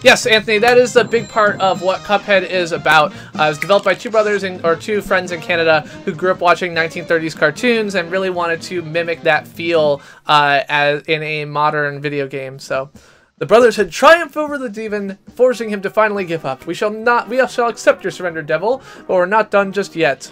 Yes, Anthony, that is a big part of what Cuphead is about. It was developed by two friends in Canada who grew up watching 1930s cartoons and really wanted to mimic that feel as in a modern video game. So, the brothers had triumphed over the demon, forcing him to finally give up. We shall accept your surrender, devil, but we're not done just yet.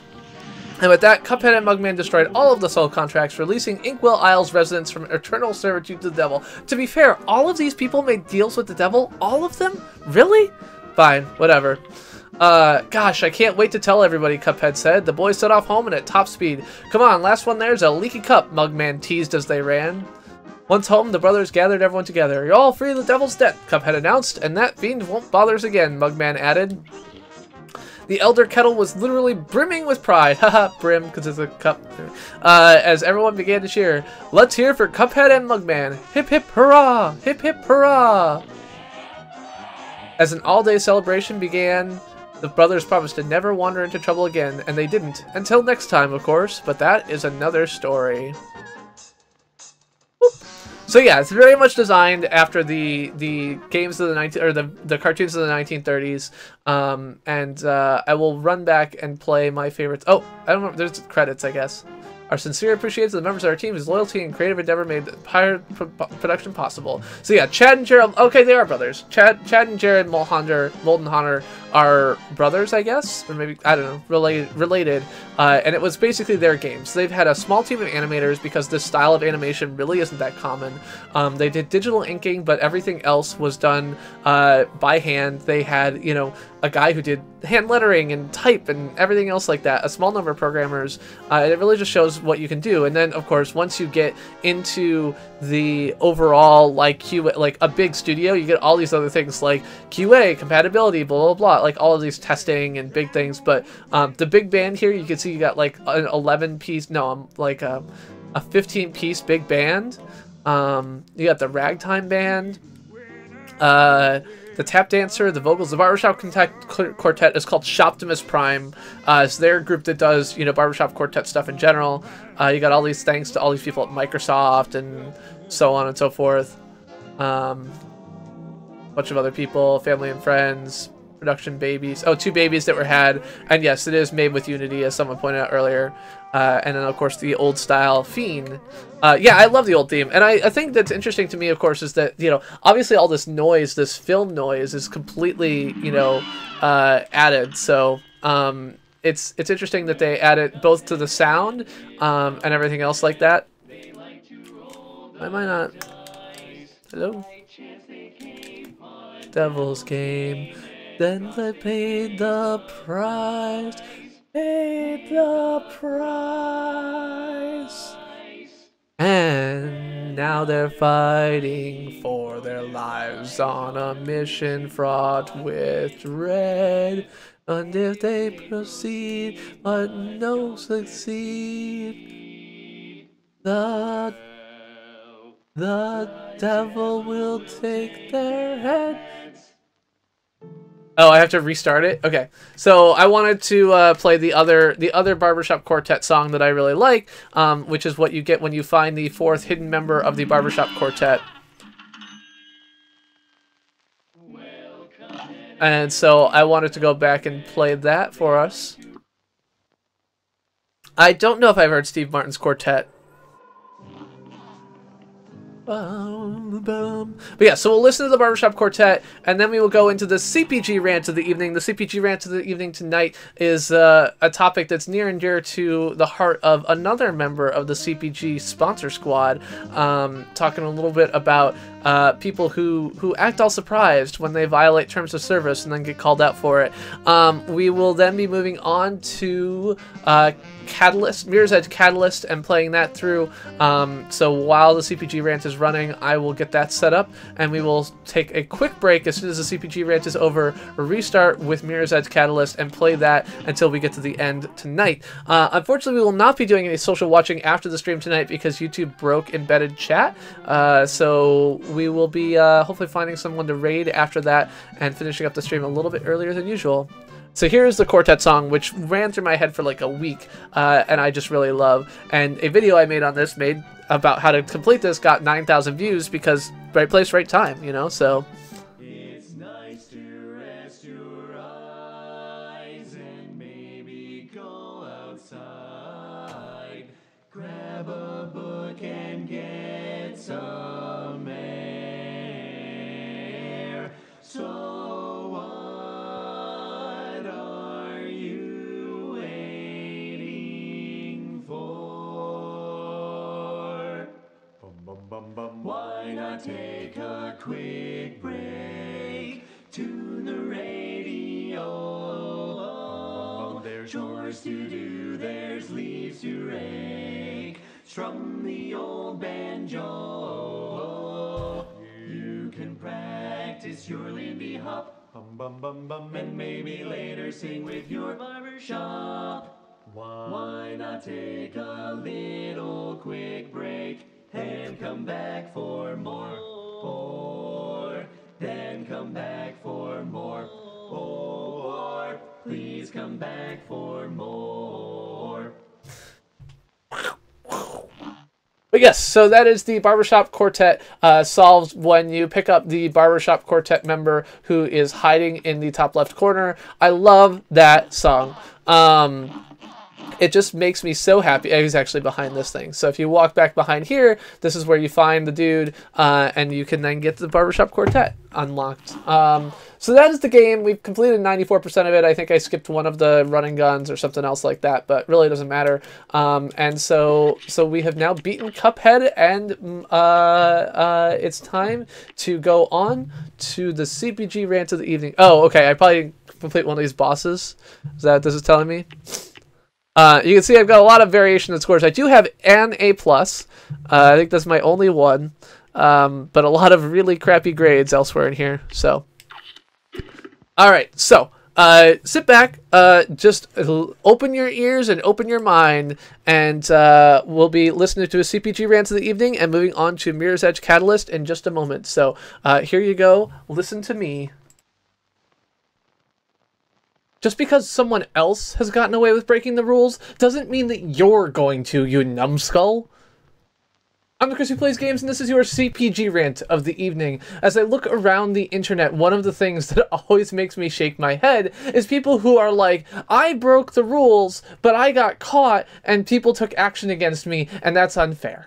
And with that, Cuphead and Mugman destroyed all of the soul contracts, releasing Inkwell Isle's residents from eternal servitude to the devil. To be fair, all of these people made deals with the devil? All of them? Really? Fine, whatever. Gosh, I can't wait to tell everybody, Cuphead said. The boys set off home and at top speed. Come on, last one there's a leaky cup, Mugman teased as they ran. Once home, the brothers gathered everyone together. You're all free of the devil's debt, Cuphead announced, and that fiend won't bother us again, Mugman added. The Elder Kettle was literally brimming with pride. Haha, brim, because it's a cup. As everyone began to cheer. Let's hear for Cuphead and Mugman. Hip hip hurrah! Hip hip hurrah! As an all-day celebration began, the brothers promised to never wander into trouble again, and they didn't. Until next time, of course, but that is another story. Whoop. So yeah, it's very much designed after the games of the cartoons of the 1930s, and I will run back and play my favorites. Oh, I don't know. There's credits, I guess. Our sincere appreciation to the members of our team whose loyalty and creative endeavor made the production possible. So yeah, Chad and Jared. Okay, they are brothers. Chad and Jared Moldenhonner are brothers, I guess, or maybe I don't know, related. And it was basically their games. They've had a small team of animators because this style of animation really isn't that common. They did digital inking, but everything else was done by hand. They had, you know, a guy who did hand lettering and type and everything else like that. A small number of programmers. It really just shows what you can do. And then, of course, once you get into the overall like a big studio, you get all these other things like QA, compatibility, blah blah blah, like all of these testing and big things. But the big band here, you can see you got like an 11-piece, like a 15-piece big band. You got the ragtime band, the tap dancer, the vocals. The barbershop quartet is called Shoptimus Prime. It's their group that does, you know, barbershop quartet stuff in general. You got all these thanks to all these people at Microsoft and so on and so forth. Bunch of other people, family and friends, production babies. Oh, 2 babies that were had. And yes, it is made with Unity, as someone pointed out earlier. And then, of course, the old style Fiend. Yeah, I love the old theme. And I think that's interesting to me, of course, is that, you know, obviously all this noise, this film noise is completely, you know, added. So it's interesting that they added both to the sound and everything else like that. Why am I not? Hello? Devil's Game. Then they paid the price. Paid the price. And now they're fighting for their lives on a mission fraught with dread. And if they proceed, but no succeed, the devil will take their head. Oh, I have to restart it? Okay. So I wanted to play the other Barbershop Quartet song that I really like, which is what you get when you find the 4th hidden member of the Barbershop Quartet. And so I wanted to go back and play that for us. I don't know if I've heard Steve Martin's quartet. But yeah, so we'll listen to the Barbershop Quartet, and then we will go into the CPG Rant of the evening. The CPG Rant of the evening tonight is a topic that's near and dear to the heart of another member of the CPG sponsor squad, talking a little bit about people who act all surprised when they violate terms of service and then get called out for it. We will then be moving on to Catalyst, Mirror's Edge Catalyst, and playing that through. So while the CPG Rant is running, I will get that set up, and we will take a quick break as soon as the CPG Rant is over, restart with Mirror's Edge Catalyst, and play that until we get to the end tonight. Unfortunately, we will not be doing any social watching after the stream tonight because YouTube broke embedded chat. So we will be hopefully finding someone to raid after that and finishing up the stream a little bit earlier than usual. So here's the quartet song, which ran through my head for like a week, and I just really love. And a video I made on this, about how to complete this, got 9,000 views because right place, right time, you know, so. It's nice to rest your eyes and maybe go outside. Grab a book and get some air. So what are you waiting for? Why not take a quick break? Tune the radio. There's chores to do, there's leaves to rake. Strum the old banjo. You can practice your Lindy Hop. And maybe later sing with your barbershop. Why not take a little quick break and come back for more? Then come back for more. Or please come back for more. But yes, so that is the Barbershop Quartet solved when you pick up the Barbershop Quartet member who is hiding in the top left corner. I love that song. It just makes me so happy. He's actually behind this thing. So if you walk back behind here, this is where you find the dude, and you can then get the Barbershop Quartet unlocked. So that is the game. We've completed 94% of it. I think I skipped one of the running guns or something else like that, but really doesn't matter. And so we have now beaten Cuphead, and it's time to go on to the CPG Rant of the evening. Oh, okay. I probably complete one of these bosses. Is that what this is telling me? You can see I've got a lot of variation in scores. I do have an A+. I think that's my only one. But a lot of really crappy grades elsewhere in here. So, all right. So, sit back, just open your ears and open your mind, and we'll be listening to a CPG Rant of the evening and moving on to Mirror's Edge Catalyst in just a moment. So, here you go. Listen to me. Just because someone else has gotten away with breaking the rules doesn't mean that you're going to, you numbskull. I'm the Chris who plays games, and this is your CPG Rant of the evening. As I look around the internet, one of the things that always makes me shake my head is people who are like, I broke the rules, but I got caught, and people took action against me, and that's unfair.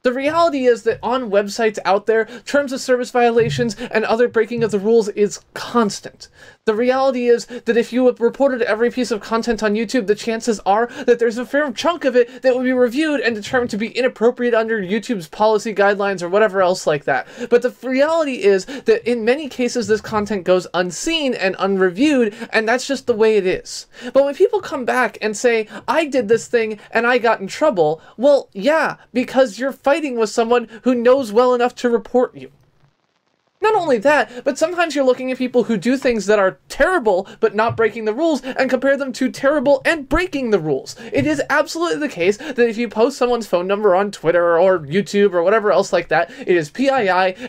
The reality is that on websites out there, terms of service violations and other breaking of the rules is constant. The reality is that if you have reported every piece of content on YouTube, the chances are that there's a fair chunk of it that will be reviewed and determined to be inappropriate under YouTube's policy guidelines or whatever else like that. But the reality is that in many cases, this content goes unseen and unreviewed, and that's just the way it is. But when people come back and say, I did this thing and I got in trouble, well, yeah, because you're fighting with someone who knows well enough to report you. Not only that, but sometimes you're looking at people who do things that are terrible but not breaking the rules and compare them to terrible and breaking the rules. It is absolutely the case that if you post someone's phone number on Twitter or YouTube or whatever else like that, it is PII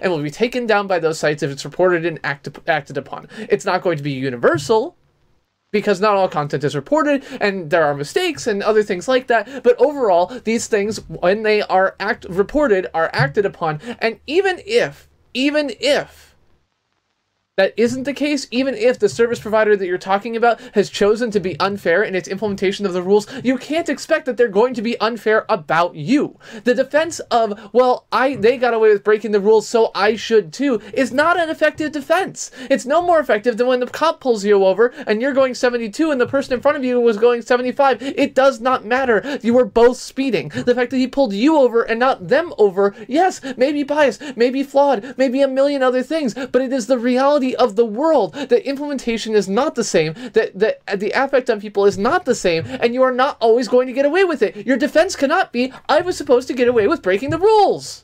and will be taken down by those sites if it's reported and acted upon. It's not going to be universal, because not all content is reported, and there are mistakes and other things like that, but overall, these things, when they are reported, are acted upon, and even if that isn't the case, even if the service provider that you're talking about has chosen to be unfair in its implementation of the rules, you can't expect that they're going to be unfair about you. The defense of, well, they got away with breaking the rules, so I should too, is not an effective defense. It's no more effective than when the cop pulls you over and you're going 72 and the person in front of you was going 75. It does not matter. You were both speeding. The fact that he pulled you over and not them over, yes, maybe biased, maybe flawed, maybe a million other things, but it is the reality of the world that implementation is not the same, that the affect on people is not the same, and you are not always going to get away with it. Your defense cannot be, I was supposed to get away with breaking the rules.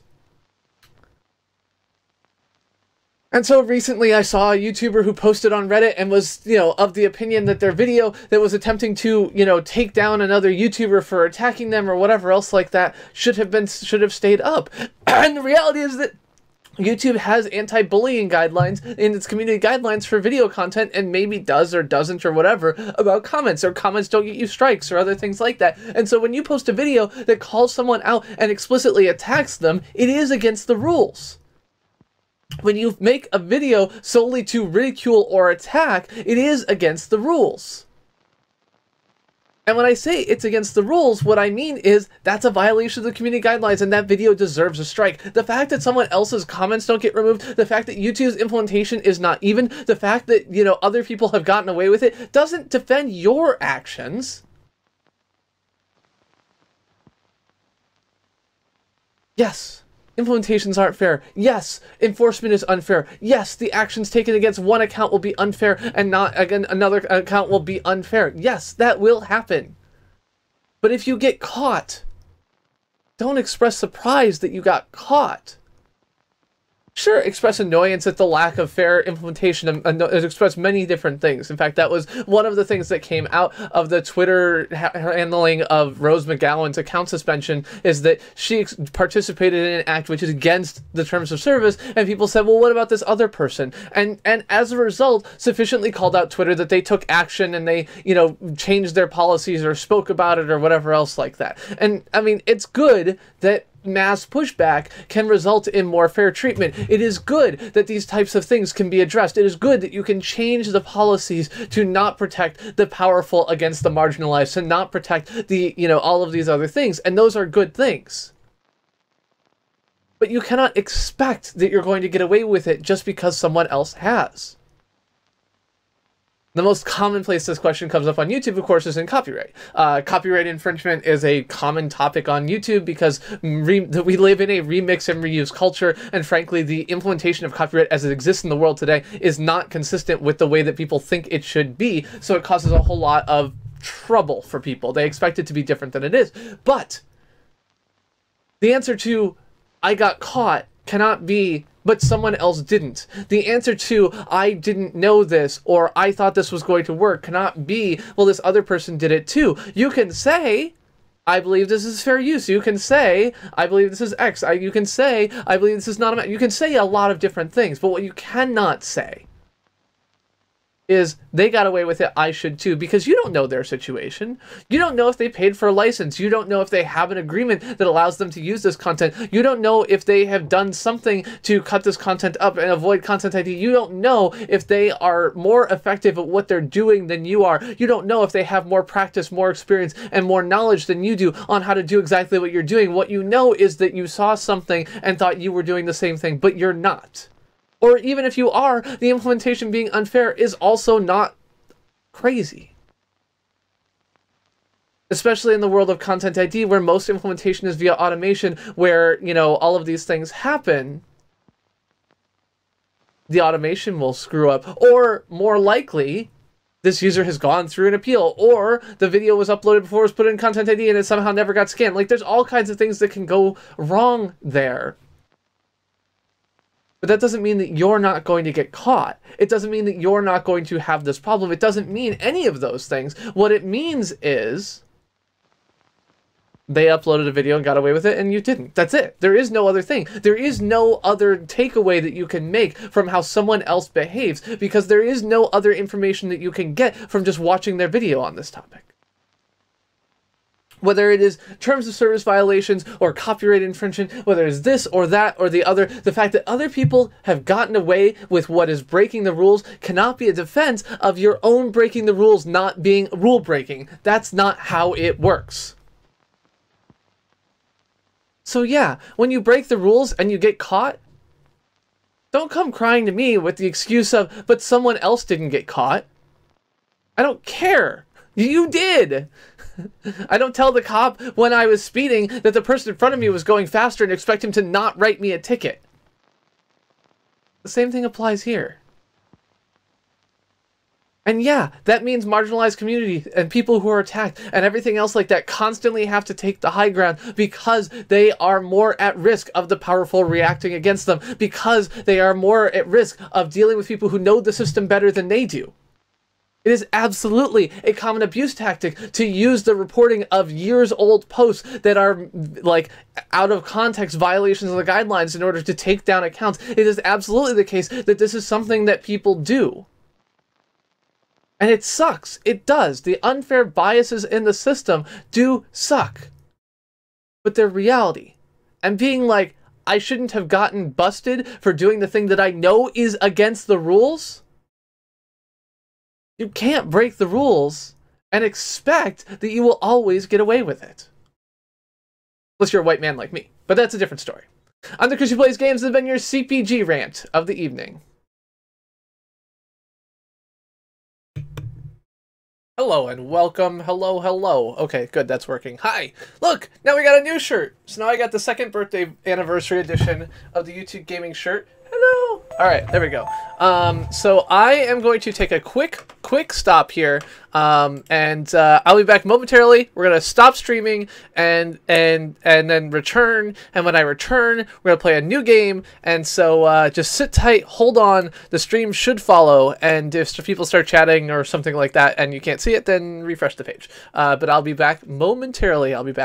And so recently I saw a YouTuber who posted on Reddit and was, of the opinion that their video that was attempting to, take down another YouTuber for attacking them or whatever else like that should have stayed up. And the reality is that YouTube has anti-bullying guidelines in its community guidelines for video content, and maybe does or doesn't or whatever about comments, or comments don't get you strikes or other things like that. And so when you post a video that calls someone out and explicitly attacks them, it is against the rules. When you make a video solely to ridicule or attack, it is against the rules. And when I say it's against the rules, what I mean is that's a violation of the community guidelines, and that video deserves a strike. The fact that someone else's comments don't get removed, the fact that YouTube's implementation is not even, the fact that, other people have gotten away with it, doesn't defend your actions. Yes, implementations aren't fair. Yes, enforcement is unfair. Yes, the actions taken against one account will be unfair and not again another account will be unfair. Yes, that will happen. But if you get caught, don't express surprise that you got caught. Sure, express annoyance at the lack of fair implementation, and express many different things. In fact, that was one of the things that came out of the Twitter handling of Rose McGowan's account suspension, is that she participated in an act which is against the terms of service, and people said, well, what about this other person? And as a result, sufficiently called out Twitter that they took action and they, changed their policies or spoke about it or whatever else like that. And, I mean, it's good that mass pushback can result in more fair treatment. It is good that these types of things can be addressed. It is good that you can change the policies to not protect the powerful against the marginalized, to not protect the, all of these other things. And those are good things. But you cannot expect that you're going to get away with it just because someone else has. The most common place this question comes up on YouTube, of course, is in copyright. Copyright infringement is a common topic on YouTube because we live in a remix and reuse culture, and frankly, the implementation of copyright as it exists in the world today is not consistent with the way that people think it should be, so it causes a whole lot of trouble for people. They expect it to be different than it is. But the answer to, I got caught, cannot be, but someone else didn't. The answer to, I didn't know this, or I thought this was going to work, cannot be, well, this other person did it too. You can say, I believe this is fair use. You can say, I believe this is X. You can say, I believe this is not a... You can say a lot of different things, but what you cannot say is, they got away with it, I should too, because you don't know their situation. You don't know if they paid for a license. You don't know if they have an agreement that allows them to use this content. You don't know if they have done something to cut this content up and avoid content ID. You don't know if they are more effective at what they're doing than you are. You don't know if they have more practice, more experience, and more knowledge than you do on how to do exactly what you're doing. What you know is that you saw something and thought you were doing the same thing, but you're not. Or even if you are, the implementation being unfair is also not crazy. Especially in the world of Content ID, where most implementation is via automation, where, all of these things happen, the automation will screw up. Or, more likely, this user has gone through an appeal, or the video was uploaded before it was put in Content ID and it somehow never got scanned. Like, there's all kinds of things that can go wrong there. But that doesn't mean that you're not going to get caught. It doesn't mean that you're not going to have this problem. It doesn't mean any of those things. What it means is they uploaded a video and got away with it, and you didn't. That's it. There is no other thing. There is no other takeaway that you can make from how someone else behaves, because there is no other information that you can get from just watching their video on this topic. Whether it is terms of service violations or copyright infringement, whether it's this or that or the other, the fact that other people have gotten away with what is breaking the rules cannot be a defense of your own breaking the rules not being rule breaking. That's not how it works. So yeah, when you break the rules and you get caught, don't come crying to me with the excuse of, but someone else didn't get caught. I don't care. You did. I don't tell the cop when I was speeding that the person in front of me was going faster and expect him to not write me a ticket. The same thing applies here. And yeah, that means marginalized community and people who are attacked and everything else like that constantly have to take the high ground because they are more at risk of the powerful reacting against them, because they are more at risk of dealing with people who know the system better than they do. It is absolutely a common abuse tactic to use the reporting of years-old posts that are, like, out of context violations of the guidelines in order to take down accounts. It is absolutely the case that this is something that people do. And it sucks. It does. The unfair biases in the system do suck. But they're reality. And being like, I shouldn't have gotten busted for doing the thing that I know is against the rules? You can't break the rules and expect that you will always get away with it. Unless you're a white man like me. But that's a different story. I'm the Chris who plays games. This has been your CPG rant of the evening. Hello and welcome. Hello, hello. Okay, good, that's working. Hi! Look! Now we got a new shirt! So now I got the second birthday anniversary edition of the YouTube gaming shirt. Hello! Alright, there we go. So I am going to take a quick stop here, and I'll be back momentarily. We're gonna stop streaming and then return, and when I return, we're gonna play a new game, and so just sit tight, hold on, the stream should follow, and if people start chatting or something like that and you can't see it, then refresh the page. But I'll be back momentarily. I'll be back.